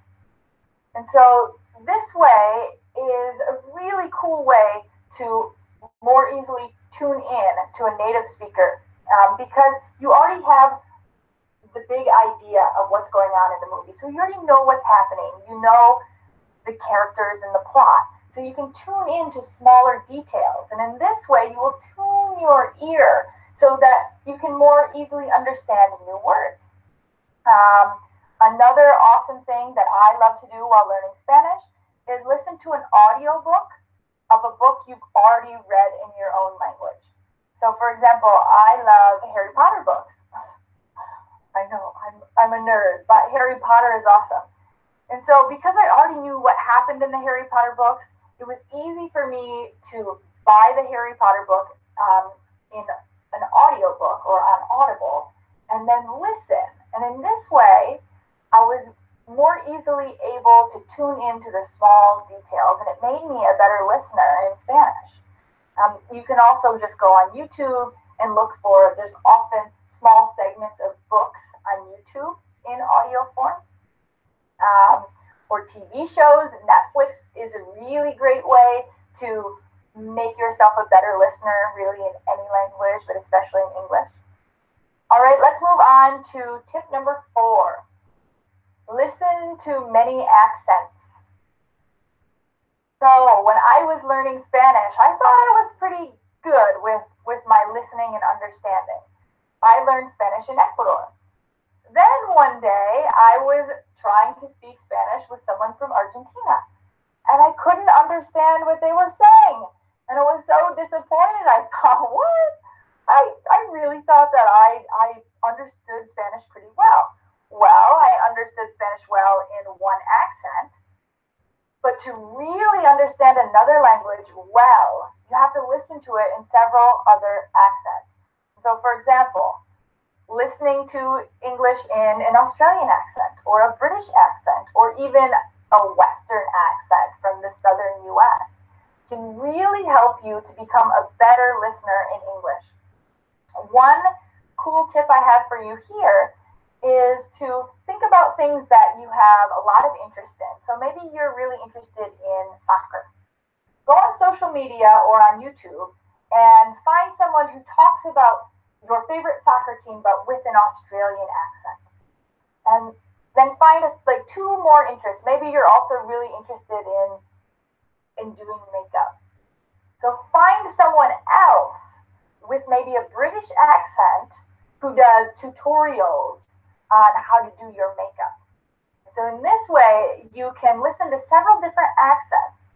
And so this way is a really cool way to more easily tune in to a native speaker because you already have the big idea of what's going on in the movie. So you already know what's happening. You know the characters and the plot. So you can tune into smaller details. And in this way, you will tune your ear so that you can more easily understand new words. Another awesome thing that I love to do while learning Spanish is listen to an audiobook of a book you've already read in your own language. So, for example, I love Harry Potter books. I know I'm a nerd, but Harry Potter is awesome. And so, because I already knew what happened in the Harry Potter books, it was easy for me to buy the Harry Potter book in an audiobook or on Audible and then listen. And in this way, I was more easily able to tune into the small details, and it made me a better listener in Spanish. You can also just go on YouTube and look for, there's often small segments of books on YouTube in audio form. Or TV shows. Netflix is a really great way to make yourself a better listener, really in any language, but especially in English. All right, let's move on to tip number 4. Listen to many accents. So when I was learning Spanish, I thought I was pretty good with my listening and understanding. I learned Spanish in Ecuador. Then one day I was trying to speak Spanish with someone from Argentina, and I couldn't understand what they were saying. And I was so disappointed. I thought, what? I really thought that I understood Spanish pretty well. Well, I understood Spanish well in one accent, but to really understand another language well, you have to listen to it in several other accents. So, for example, listening to English in an Australian accent or a British accent or even a Western accent from the Southern US can really help you to become a better listener in English. One cool tip I have for you here is to think about things that you have a lot of interest in. So maybe you're really interested in soccer. Go on social media or on YouTube and find someone who talks about your favorite soccer team, but with an Australian accent. And then find like 2 more interests. Maybe you're also really interested in doing makeup. So find someone else with maybe a British accent who does tutorials on how to do your makeup. So in this way, you can listen to several different accents,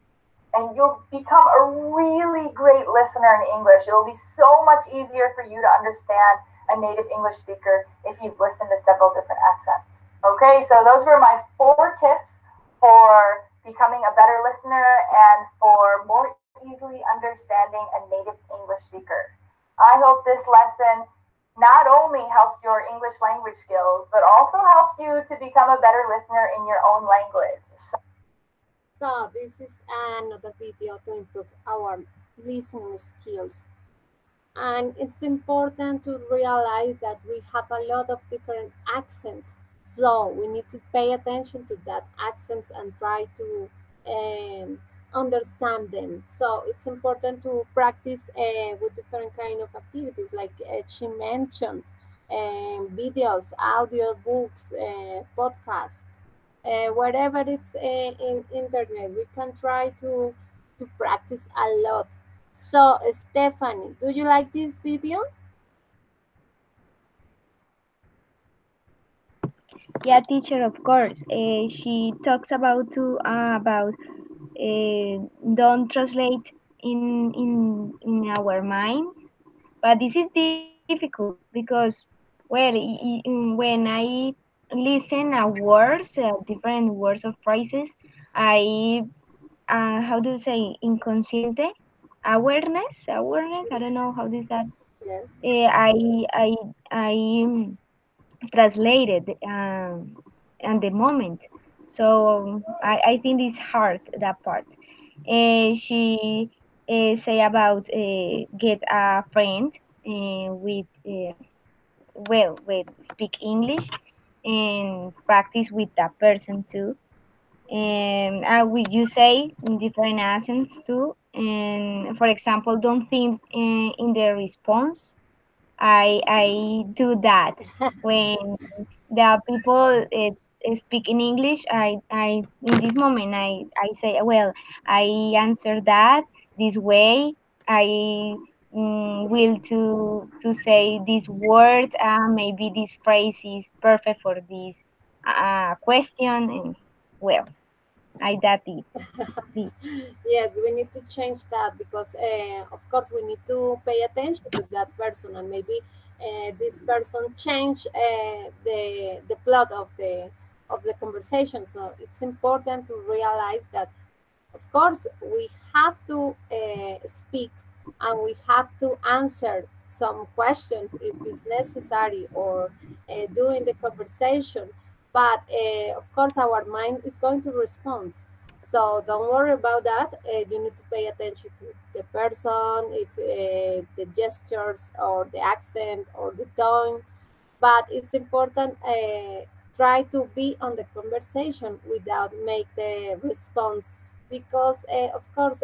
and you'll become a really great listener in English. It'll be so much easier for you to understand a native English speaker if you've listened to several different accents. Okay, so those were my 4 tips for becoming a better listener and for more easily understanding a native English speaker. I hope this lesson not only helps your English language skills, but also helps you to become a better listener in your own language. So this is another video to improve our listening skills. And it's important to realize that we have a lot of different accents. So we need to pay attention to that accents and try to understand them. So it's important to practice with different kind of activities, like she mentions, videos, audio books, podcasts, whatever it's in internet. We can try to practice a lot. So Stephanie, do you like this video? Yeah, teacher, of course. She talks about don't translate in our minds, but this is difficult because, well, when I listen a words, different words of phrases, I how do you say, inconsciente awareness. I don't know how this that. Yes. I translated at the moment. So I think it's hard, that part. She say about get a friend with with speak English and practice with that person too. And will you say in different accents too? And for example, don't think in the response. I do that when the people speak in English. I in this moment I say, well, I answer that this way. I will to say this word. Maybe this phrase is perfect for this question. And well, That's it. Yes, we need to change that because, of course, we need to pay attention to that person, and maybe this person change the plot of the conversation. So it's important to realize that, of course, we have to speak and we have to answer some questions if it's necessary or during the conversation. But of course, our mind is going to respond. So don't worry about that. You need to pay attention to the person, if the gestures or the accent or the tone. But it's important try to be on the conversation without make the response because of course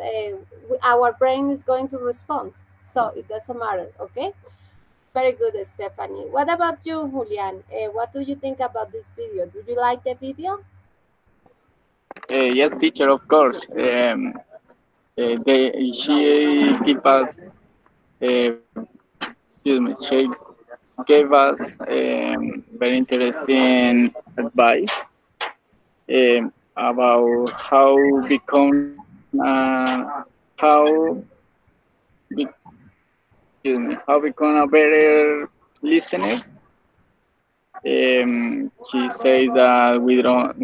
our brain is going to respond, so it doesn't matter. Okay, very good, Stephanie. What about you, Julian? What do you think about this video? Do you like the video? Yes, teacher, of course. She gave us, excuse me, she gave us very interesting advice about how become how be, excuse me, how become a better listener. She says that we don't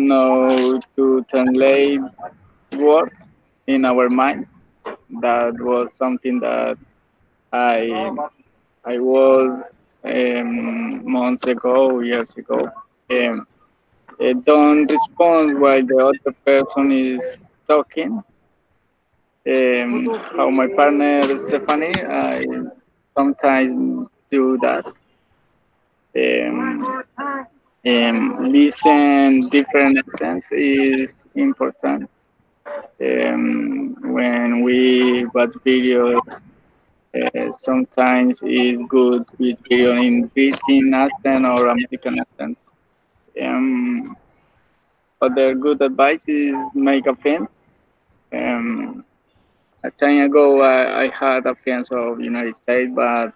know to translate words in our mind. That was something that I I was months ago, years ago. Um, don't respond while the other person is talking. How my partner Stephanie, I sometimes do that. Um, Listen different accents is important. When we watch videos, sometimes it's good with video in British accent or American accents. Um, Other good advice is make a friend. Um, a time ago, I had a friend of United States, but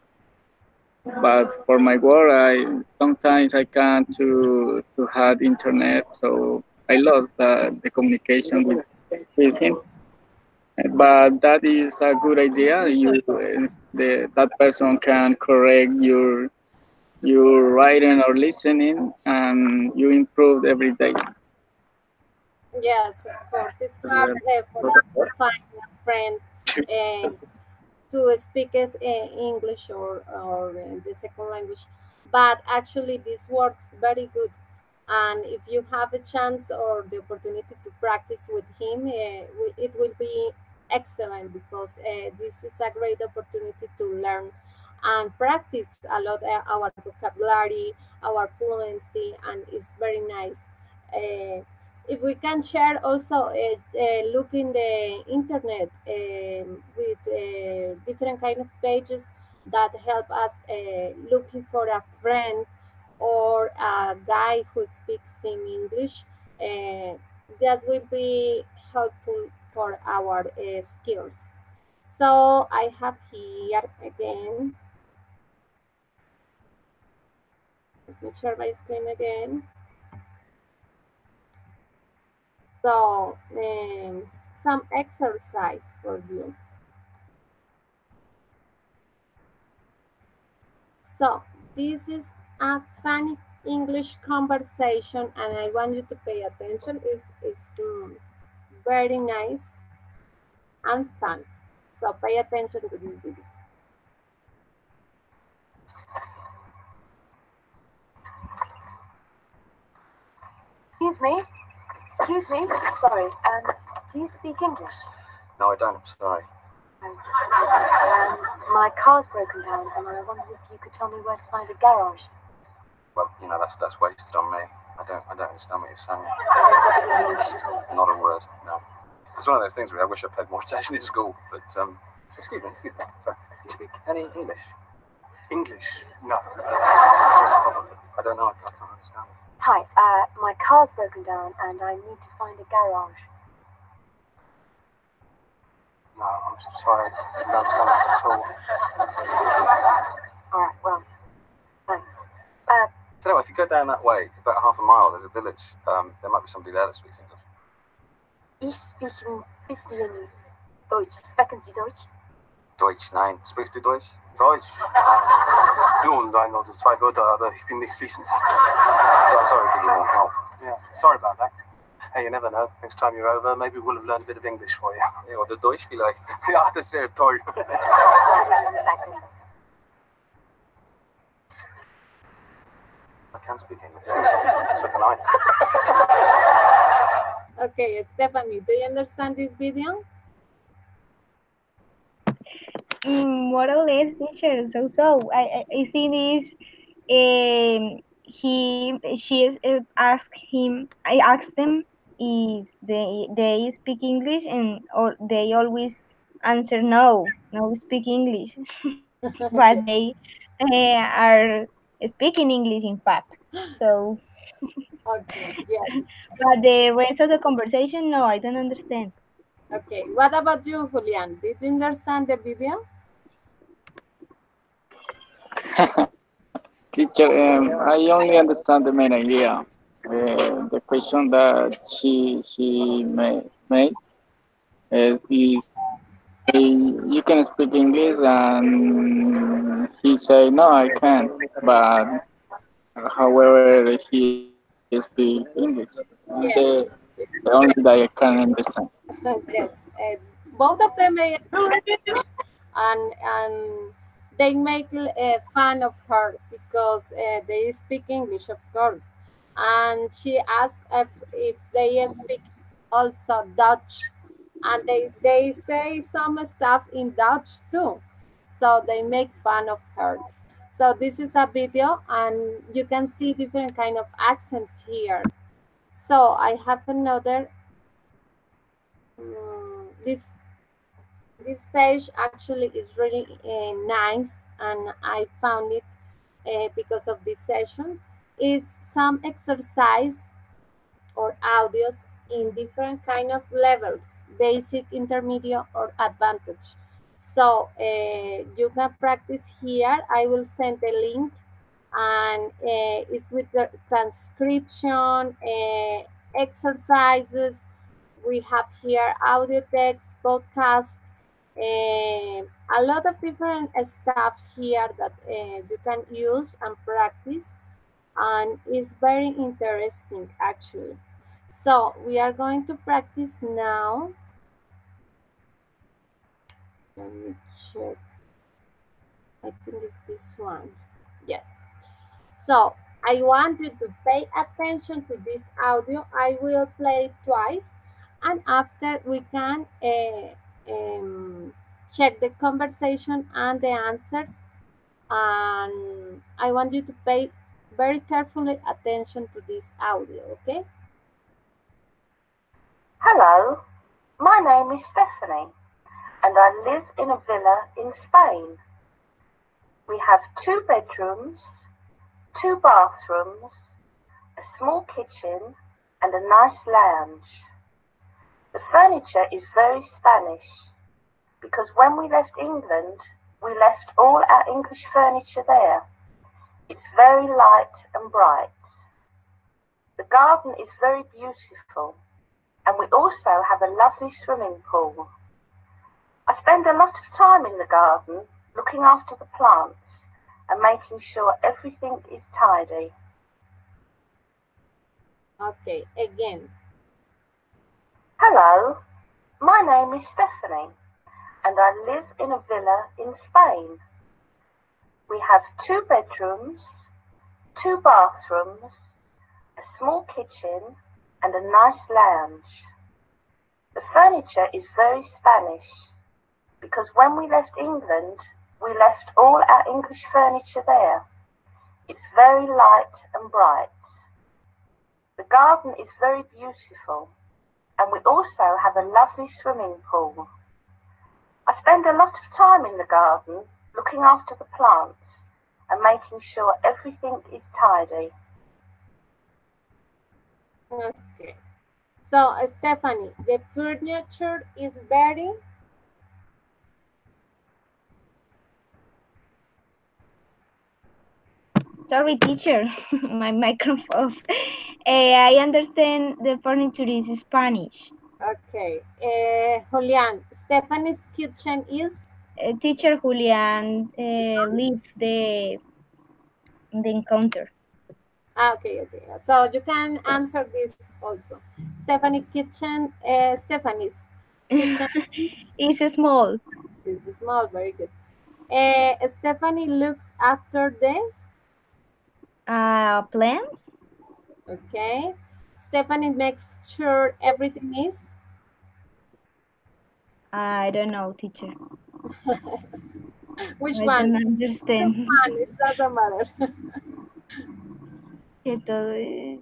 for my work, I sometimes I can't to have internet, so I lost the communication with him. But that is a good idea. That person can correct your writing or listening, and you improve every day. Yes, of course. It's hard for us to find a friend uh, to speak as English or the second language. But actually, this works very good. And if you have a chance or the opportunity to practice with him, it will be excellent because this is a great opportunity to learn and practice a lot our vocabulary, our fluency, and it's very nice. If we can share also look in the internet with different kind of pages that help us looking for a friend or a guy who speaks in English, uh, that will be helpful for our skills. So I have here again, let me share my screen again. So some exercise for you. So this is a funny English conversation, and I want you to pay attention. It's very nice and fun. So pay attention to this video. Excuse me. Excuse me. Sorry. Do you speak English? No, I don't. I'm sorry. My car's broken down, and I wondered if you could tell me where to find a garage. Well, that's wasted on me. I don't understand what you're saying. I don't speak English at all. Not a word. No. It's one of those things where I wish I paid more attention in school. But excuse me. Sorry. Do you speak any English? English? No. What's the problem? I don't know. I can't understand. Hi. My car's broken down, and I need to find a garage. No, I'm sorry. I don't understand that at all. All right. Well, thanks. So anyway, if you go down that way, about half a mile, there's a village. There might be somebody there that speaks English. Ich speak ein bisschen Deutsch. Sprechen Sie Deutsch? Deutsch, nein. Sprichst du Deutsch? Deutsch? Nun, ein oder zwei Wörter, aber ich bin nicht fließend. So I'm sorry, could you more help? Yeah, sorry about that. Hey, you never know. Next time you're over, maybe we'll have learned a bit of English for you. Ja, oder Deutsch vielleicht. Ja, das wäre toll. I can speak English. So can I. Okay, Stephanie, do you understand this video? More or less, teacher. So I think is she is asked him. I asked them is they speak English and or they always answer no speak English, but they are speaking English in fact. So. Okay, yes. But the rest of the conversation, no, I don't understand. Okay, what about you, Julian? Did you understand the video? Teacher, I only understand the main idea. The question that she made is you can speak English, and he say no, I can't. But however, he speak English. Yes. The only that I can understand. Yes, both of them may and they make fun of her because they speak English, of course. And she asked if they speak also Dutch, and they say some stuff in Dutch too. So they make fun of her. So this is a video, and you can see different kind of accents here. So I have another. This page actually is really nice, and I found it because of this session. Is some exercise or audios in different kind of levels, basic, intermediate, or advanced. So you can practice here. I will send the link, and it's with the transcription, exercises. We have here audio, text, podcast, a lot of different stuff here that you can use and practice, and it's very interesting actually. So we are going to practice now. Let me check. I think it's this one. Yes. So I want you to pay attention to this audio. I will play it twice, and after we can check the conversation and the answers. And I want you to pay very carefully attention to this audio, okay? Hello, my name is Stephanie, and I live in a villa in Spain. We have 2 bedrooms, 2 bathrooms, a small kitchen, and a nice lounge. The furniture is very Spanish, because when we left England, we left all our English furniture there. It's very light and bright. The garden is very beautiful, and we also have a lovely swimming pool. I spend a lot of time in the garden looking after the plants and making sure everything is tidy. Okay, again. Hello, my name is Stephanie, and I live in a villa in Spain. We have 2 bedrooms, 2 bathrooms, a small kitchen, and a nice lounge. The furniture is very Spanish, because when we left England, we left all our English furniture there. It's very light and bright. The garden is very beautiful, and we also have a lovely swimming pool. I spend a lot of time in the garden looking after the plants and making sure everything is tidy. Okay. So, Stephanie, the furniture is very Sorry, teacher, my microphone. I understand the furniture is Spanish. Okay. Julian, Stephanie's kitchen is? Teacher Julian leave the encounter. Okay, okay. So you can answer this also. Stephanie kitchen, Stephanie's kitchen It's small. is small, very good. Stephanie looks after the, Plants. okay. Stephanie makes sure everything is, I don't know, teacher. which I one? don't This understand. one, it doesn't matter. Esto es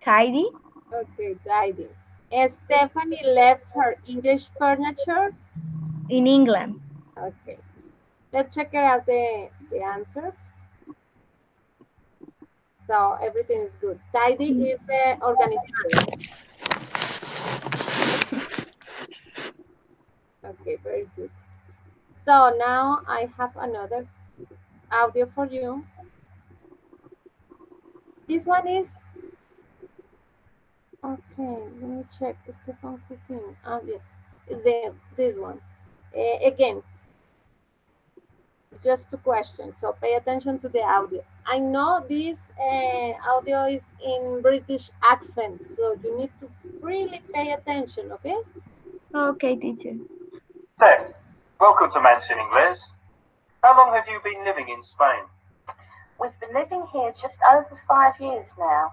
tidy. Okay, tidy. Stephanie left her English furniture. In England. Okay. Let's check out the answers. So everything is good. Tidy is organizado. Okay, very good. So now I have another audio for you. This one is, okay, let me check. Stefan cooking. Yes, it's this one. Again, it's just two questions, so pay attention to the audio. I know this audio is in British accent, so you need to really pay attention, okay? Okay, teacher. Steph, welcome to Mansion Inglés. How long have you been living in Spain? We've been living here just over 5 years now.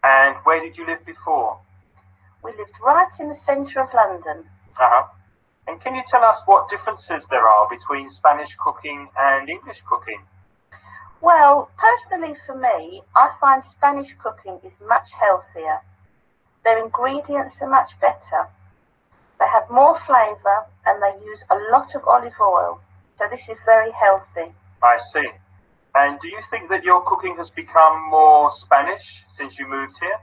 And where did you live before? We lived right in the centre of London. Uh-huh. And can you tell us what differences there are between Spanish cooking and English cooking? Well, personally for me, I find Spanish cooking is much healthier. Their ingredients are much better. They have more flavour and they use a lot of olive oil, so this is very healthy. I see. And do you think that your cooking has become more Spanish since you moved here?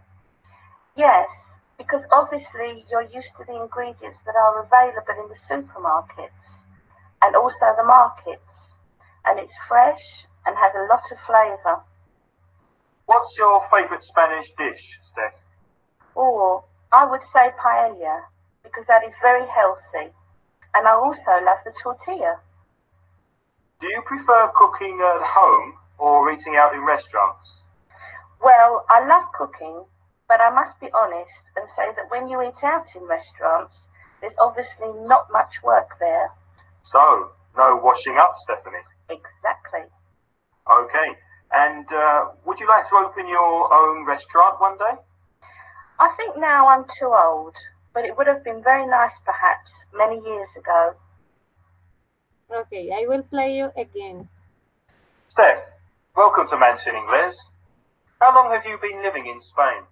Yes, because obviously you're used to the ingredients that are available in the supermarkets and also the markets, and it's fresh and has a lot of flavour. What's your favourite Spanish dish, Steph? Or I would say paella, because that is very healthy, and I also love the tortilla. Do you prefer cooking at home or eating out in restaurants? Well, I love cooking, but I must be honest and say that when you eat out in restaurants, there's obviously not much work there. So, no washing up, Stephanie? Exactly. Okay. And would you like to open your own restaurant one day? I think now I'm too old, but it would have been very nice perhaps many years ago. Okay, I will play you again. Steph, welcome to Mansion Inglés. How long have you been living in Spain?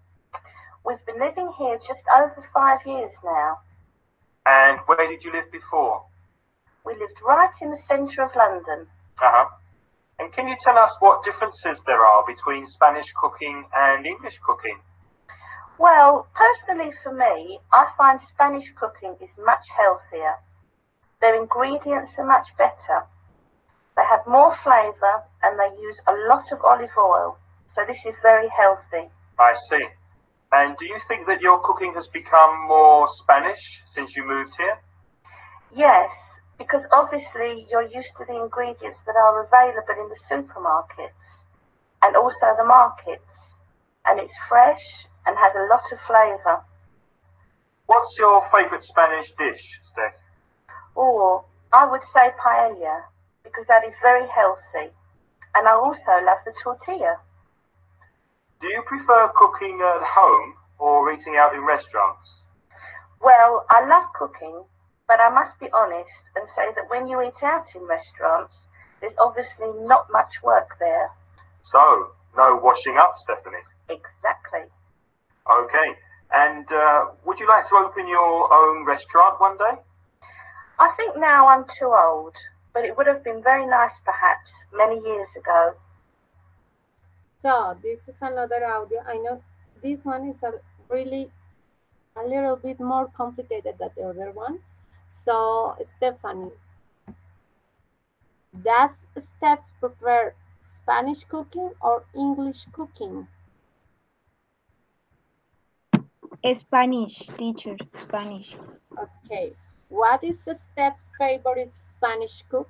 We've been living here just over 5 years now. And where did you live before? We lived right in the centre of London. Uh-huh. And can you tell us what differences there are between Spanish cooking and English cooking? Well, personally for me, I find Spanish cooking is much healthier. Their ingredients are much better. They have more flavour and they use a lot of olive oil, so this is very healthy. I see. And do you think that your cooking has become more Spanish since you moved here? Yes, because obviously you're used to the ingredients that are available in the supermarkets and also the markets, and it's fresh and has a lot of flavour. What's your favourite Spanish dish, Steph? Or I would say paella, because that is very healthy, and I also love the tortilla. Do you prefer cooking at home or eating out in restaurants? Well, I love cooking, but I must be honest and say that when you eat out in restaurants, there's obviously not much work there. So, no washing up, Stephanie? Exactly. Okay. And would you like to open your own restaurant one day? I think now I'm too old, but it would have been very nice perhaps many years ago. So this is another audio. I know this one is really a little bit more complicated than the other one. So Stephanie, does Steph prepare Spanish cooking or English cooking? Spanish, teacher, Spanish. Okay. What is Steph's favorite Spanish cook?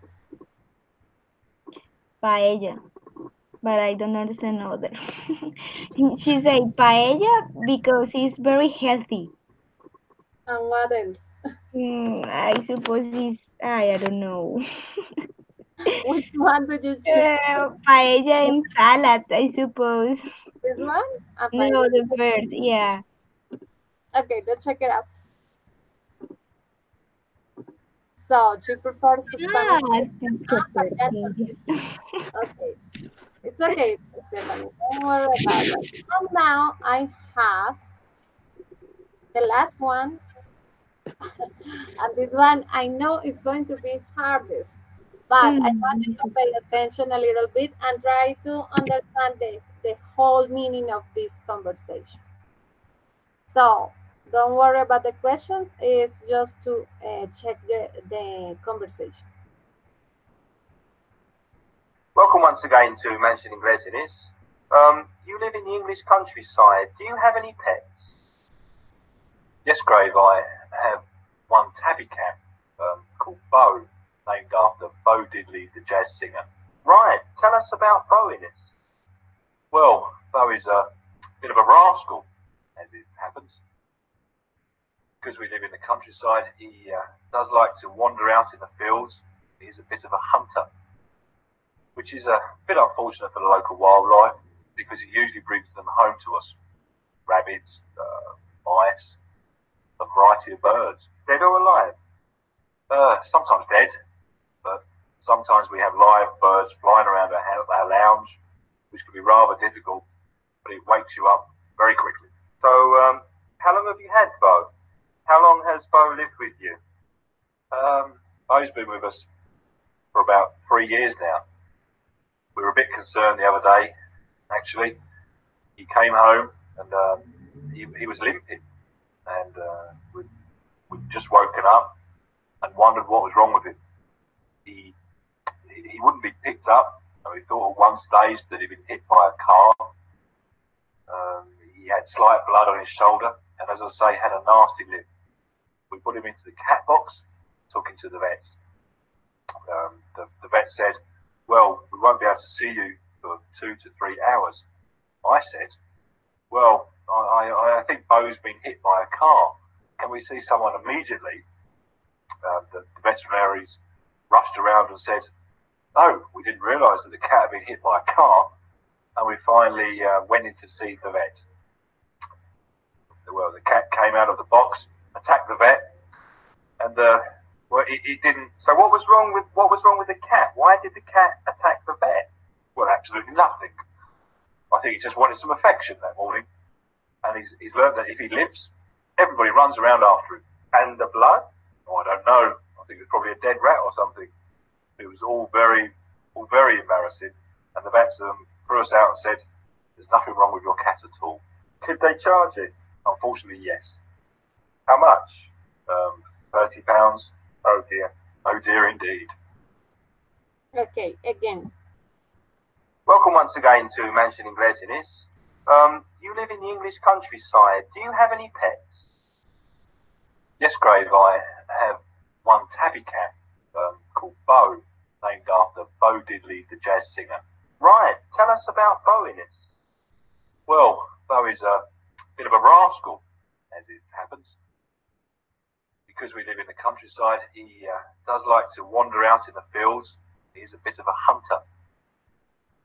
Paella. But I don't understand other. She said paella because it's very healthy. And what else? I suppose it's, I don't know. Which one did you choose? Paella and salad, I suppose. This one? And No, paella. the first, yeah. Okay, let's check it out. So she prefers Spanish. Okay, it's okay, Stephanie. Don't worry about that. And now I have the last one, and this one I know is going to be hardest, but I want you to pay attention a little bit and try to understand the whole meaning of this conversation. So don't worry about the questions, it's just to check the conversation. Welcome once again to Mansion Ingleses. You live in the English countryside. Do you have any pets? Yes, Grave, I have one tabby cat called Bo, named after Bo Diddley, the jazz singer. Right, tell us about Bo, Innes. Well, Bo is a bit of a rascal, as it happens. Because we live in the countryside, he does like to wander out in the fields. He's a bit of a hunter, which is a bit unfortunate for the local wildlife because he usually brings them home to us. Rabbits, mice, a variety of birds, dead or alive. Sometimes dead, but sometimes we have live birds flying around our lounge, which can be rather difficult, but it wakes you up very quickly. So, how long have you had Bo? How long has Bo lived with you? Bo's been with us for about 3 years now. We were a bit concerned the other day, actually. He came home and he was limping, and we'd just woken up and wondered what was wrong with him. He wouldn't be picked up, and we thought at one stage that he'd been hit by a car. He had slight blood on his shoulder, and as I say, had a nasty limp. We put him into the cat box, took him to the vets. The vet said, well, we won't be able to see you for 2 to 3 hours. I said, well, I think Bo's been hit by a car. Can we see someone immediately? The veterinaries rushed around and said, no, we didn't realise that the cat had been hit by a car. And we finally went in to see the vet. Well, the cat came out of the box, attacked the vet, and well, it didn't. So what was wrong with the cat? Why did the cat attack the vet? Well, absolutely nothing. I think he just wanted some affection that morning, and he's learned that if he limps, everybody runs around after him. And the blood? Oh, I don't know. I think it was probably a dead rat or something. It was all very embarrassing, and the vets threw us out and said, "There's nothing wrong with your cat at all." Did they charge it? Unfortunately, yes. How much? £30. Oh dear indeed. Okay, again. Welcome once again to Mansion Ingleses. You live in the English countryside. Do you have any pets? Yes, Grave, I have one tabby cat called Bo, named after Bo Diddley, the jazz singer. Right, tell us about Bo, Innes. Well, Bo is a bit of a rascal, as it happens. Because we live in the countryside, he does like to wander out in the fields. He's a bit of a hunter,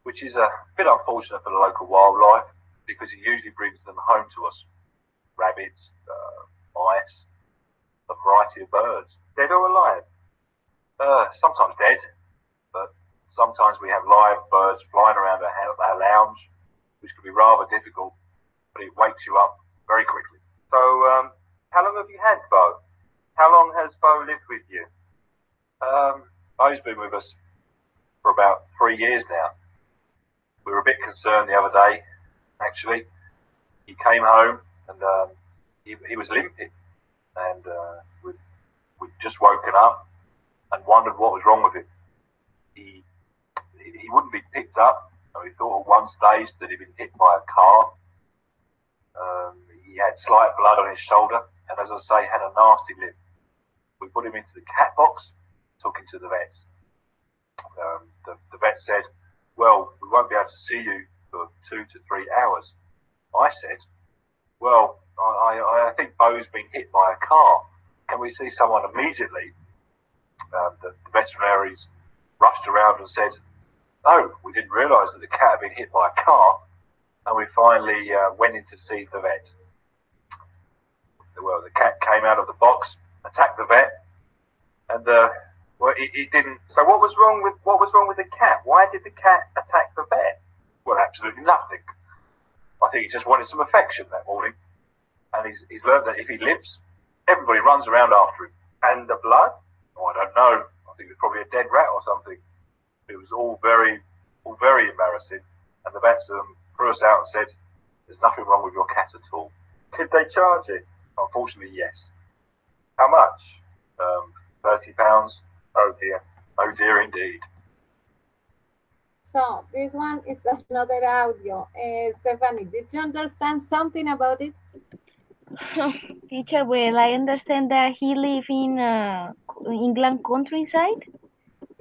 which is a bit unfortunate for the local wildlife because he usually brings them home to us. Rabbits, mice, a variety of birds, dead or alive. Sometimes dead, but sometimes we have live birds flying around our lounge, which can be rather difficult, but it wakes you up very quickly. So, how long have you had Bo? How long has Bo lived with you? Bo's been with us for about 3 years now. We were a bit concerned the other day, actually. He came home and he was limping, and we'd just woken up and wondered what was wrong with him. He he wouldn't be picked up. And we thought at one stage that he'd been hit by a car. He had slight blood on his shoulder, and as I say, had a nasty limp. We put him into the cat box, took him to the vet. The vet said, well, we won't be able to see you for 2 to 3 hours. I said, well, I think Bo's been hit by a car. Can we see someone immediately? The veterinaries rushed around and said, oh, we didn't realise that the cat had been hit by a car. And we finally went in to see the vet. Well, the cat came out of the box, attacked the vet, and well, it didn't. So what was wrong with the cat? Why did the cat attack the vet? Well, absolutely nothing. I think he just wanted some affection that morning, and he's learned that if he limps, everybody runs around after him. And the blood? Oh, I don't know. I think it was probably a dead rat or something. It was all very embarrassing, and the vets threw us out and said, "There's nothing wrong with your cat at all." Did they charge it? Unfortunately, yes. How much? £30. Oh dear indeed. So this one is another audio. Stephanie, did you understand something about it? Teacher, well, I understand that he lives in England countryside.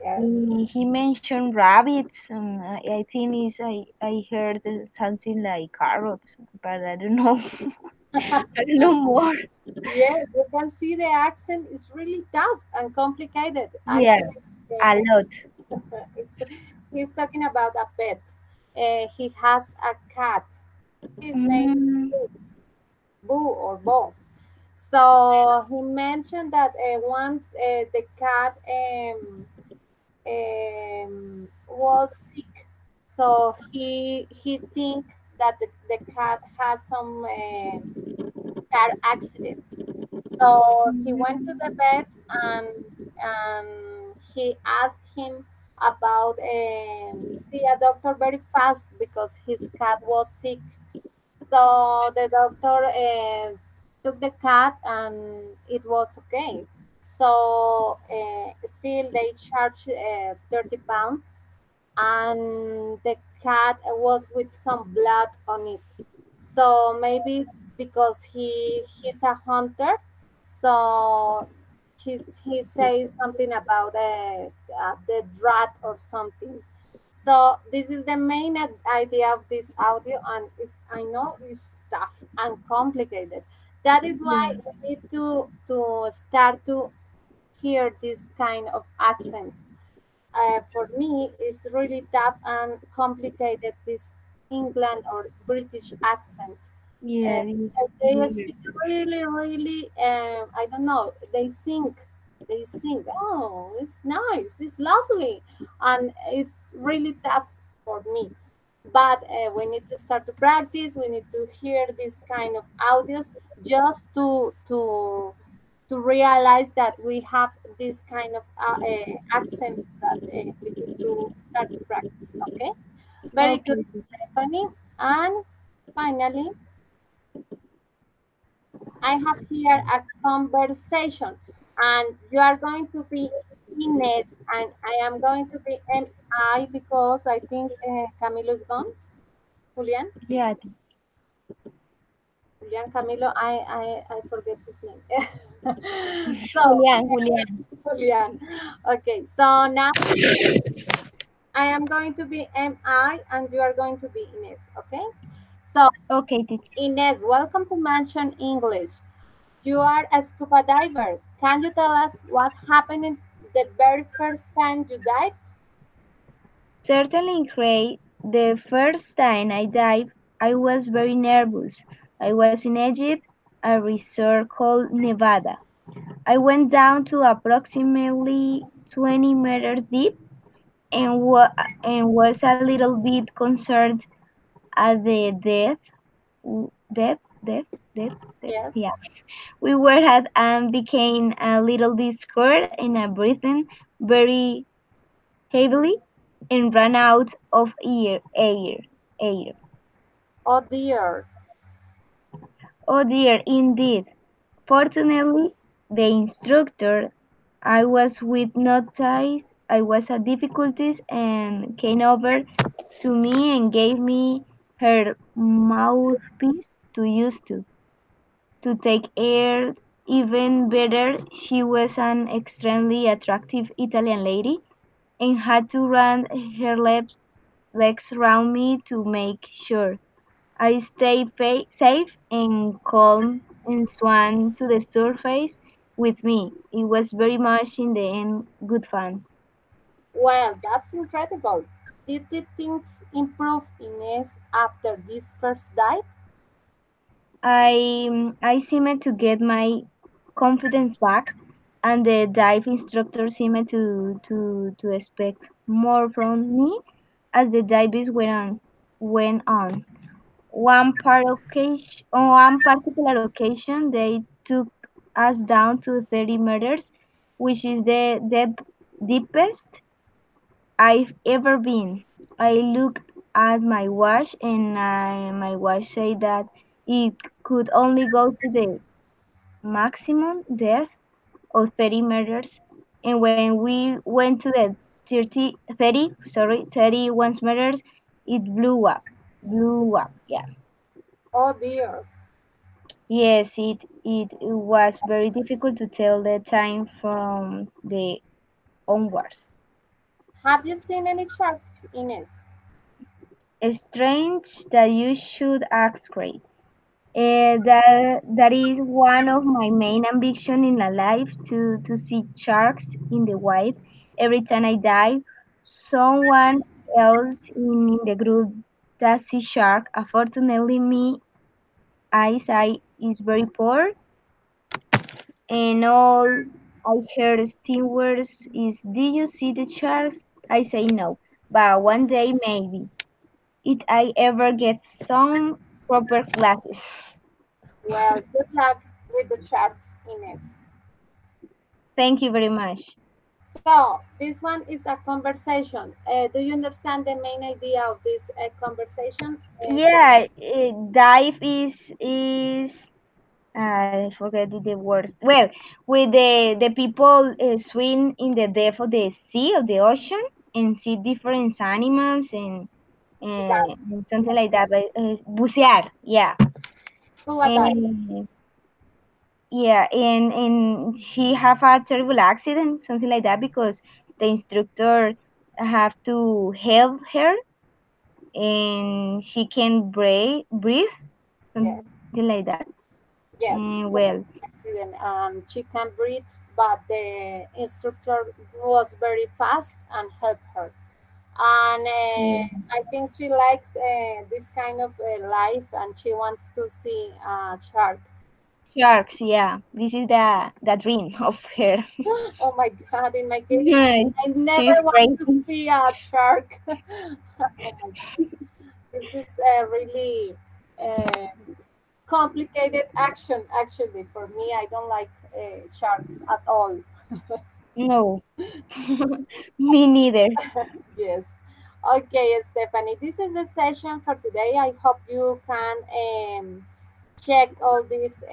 Yes. He mentioned rabbits, and I think I heard something like carrots, but I don't know. I don't know more. Yeah, you can see the accent is really tough and complicated. Yeah, a lot. He's talking about a pet. He has a cat. His name is Boo or Bo. So he mentioned that once the cat was sick, so he think that the cat has some car accident. So he went to the vet and he asked him about see a doctor very fast because his cat was sick. So the doctor took the cat and it was okay. So still they charged £30, and the cat was with some blood on it. So maybe because he's a hunter, so he says something about the rat or something. So this is the main idea of this audio, and I know it's tough and complicated. That is why we need to start to hear this kind of accents. For me, it's really tough and complicated, this England or British accent. Yeah, they speak really, I don't know, they sing, oh, it's nice, it's lovely, and it's really tough for me. But we need to start to practice, we need to hear this kind of audios just to realize that we have this kind of accents that we need to start to practice, okay? Very good, Stephanie. And finally, I have here a conversation, and you are going to be Ines, and I am going to be MI because I think Camilo is gone. Julian? Yeah. Julian, Camilo, I forget his name. So Julian. Okay, so now I am going to be MI and you are going to be Ines, okay? So, okay, Ines, welcome to Mansion English. You are a scuba diver. Can you tell us what happened the very first time you dived? Certainly, Craig. The first time I dived, I was very nervous. I was in Egypt, a resort called Nevada. I went down to approximately 20 meters deep and was a little bit concerned at the depth. Yes. Yeah. We were at and became a little bit scared and breathing very heavily and ran out of air. Oh dear. Oh dear, indeed. Fortunately, the instructor I was with noticed I was at difficulties and came over to me and gave me her mouthpiece to use to take air. Even better, she was an extremely attractive Italian lady and had to run her legs around me to make sure I stayed safe and calm and swam to the surface with me. It was very much in the end good fun. Well, that's incredible. Did the things improve, Ines, after this first dive? I seemed to get my confidence back, and the dive instructor seemed to expect more from me as the dives went on. On one particular occasion, they took us down to 30 meters, which is the deepest I've ever been. I looked at my watch, and my watch said that it could only go to the maximum depth of 30 meters. And when we went to the 31 meters, it blew up. Blew up, yeah. Oh dear. Yes, it was very difficult to tell the time from the onwards. Have you seen any sharks, Ines? Strange that you should ask, Ray. That is one of my main ambition in my life to see sharks in the wild. Every time I dive, someone else in the group does see shark. Unfortunately, me eyesight is very poor, and all I hear stewards is, "Did you see the sharks?" I say no, but one day maybe. If I ever get some proper glasses. Well, good luck with the sharks, Ines. Thank you very much. So, this one is a conversation. Do you understand the main idea of this conversation, Yeah, Stephanie? dive is I forget the word. Well, with the people swim in the depth of the sea of the ocean and see different animals and something like that. But, bucear, yeah, Scuba dive. and yeah, and she have a terrible accident, something like that, because the instructor have to help her and she can breathe, Yes. something like that. Yes, And there well, was an accident. She can breathe, but the instructor was very fast and helped her. And yeah. I think she likes this kind of life, and she wants to see a shark. Sharks, yeah. This is the dream of her. Oh my God! In my case, I never She's want to crazy. see a shark. Oh my goodness. This is a really uh, complicated action. Actually, for me, I don't like sharks at all. No, me neither. Yes. Okay, Stephanie, this is the session for today. I hope you can check all these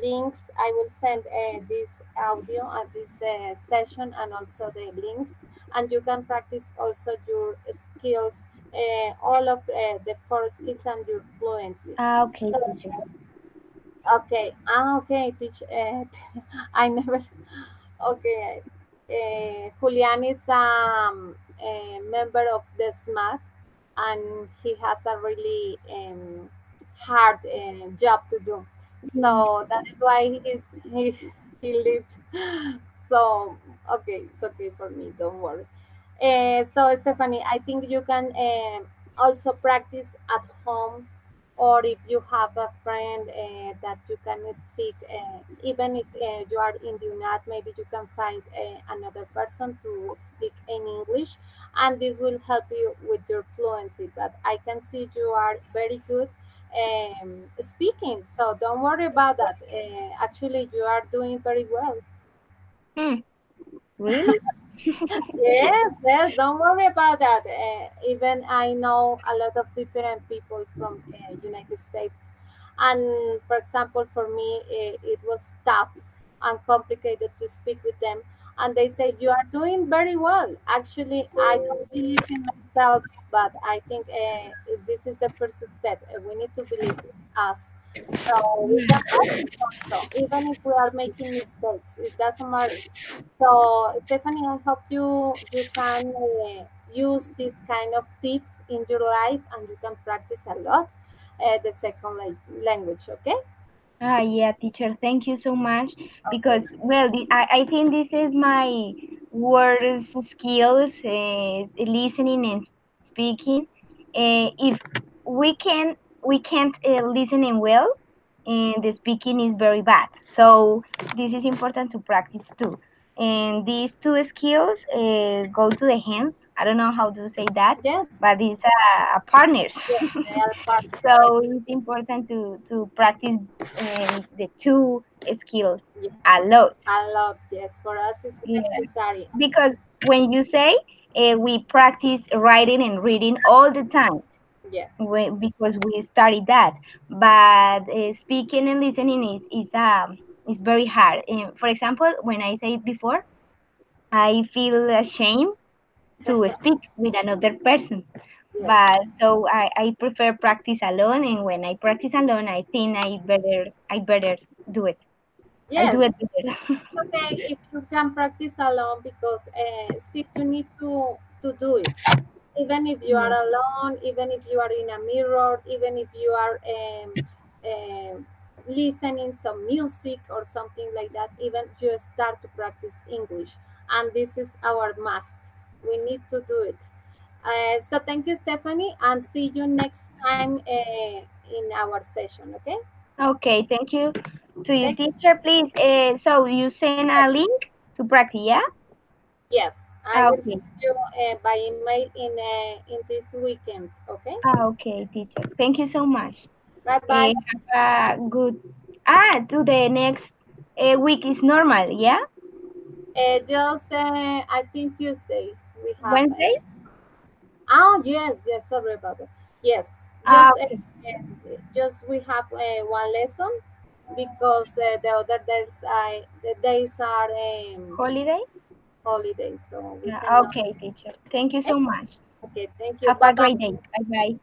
links. I will send this audio and this session and also the links, and you can practice also your skills, all of the four skills and your fluency. Okay, So, teacher. okay, okay, teach. I never. Okay, Julian is a member of the SMAT, and he has a really hard job to do. Yeah. So that is why he lived. So okay, it's okay for me. Don't worry. So Stephanie, I think you can also practice at home, or if you have a friend that you can speak, even if you are in the United, maybe you can find another person to speak in English, and this will help you with your fluency. But I can see you are very good speaking, so don't worry about that. Actually, you are doing very well. Hmm, really? Yes, yes, don't worry about that. Even I know a lot of different people from United States, and for example, for me, it was tough and complicated to speak with them. and they say you are doing very well. Actually, I don't believe in myself, but I think this is the first step. We need to believe in us, so we can practice also, even if we are making mistakes. It doesn't matter. So, Stephanie, I hope you can use this kind of tips in your life, and you can practice a lot the second language. Okay. Yeah, teacher, thank you so much. Okay. Because, well, I think this is my worst skills, listening and speaking. If we can't listening well, and the speaking is very bad. So this is important to practice too. And these two skills go to the hands. I don't know how to say that, Yeah. but it's partners. Yeah. They are partners. So it's important to practice the two skills Yeah. a lot. A lot. Yes. For us, it's Yeah. necessary. Because when you say we practice writing and reading all the time, Yes. because we study that, but speaking and listening is very hard. For example, when I said before, I feel ashamed to speak with another person. Yes. But so I prefer practice alone, and when I practice alone, I think I better do it. I do Yes. it better. Okay if you can practice alone, because still you need to do it, even if you are Yeah. alone, even if you are in a mirror, even if you are listening some music or something like that, even you start to practice English, and this is our must. We need to do it. So thank you, Stephanie, and see you next time in our session. Okay. Okay, thank you to you, Thank teacher. Please, so you send a link to practice, yeah? Yes, I will Okay. send you by email in this weekend. Okay. Okay, teacher. Thank you so much. Bye bye. Have a good. To the next week is normal, yeah? Just I think Tuesday we have. Wednesday? Oh yes, yes. Sorry about that. Yes, Okay. just we have one lesson, because the other days the days are Holiday? holidays, so we cannot. Okay, teacher. Thank you Okay. so much. Okay. Thank you. Have Bye a bye. great day. Bye bye.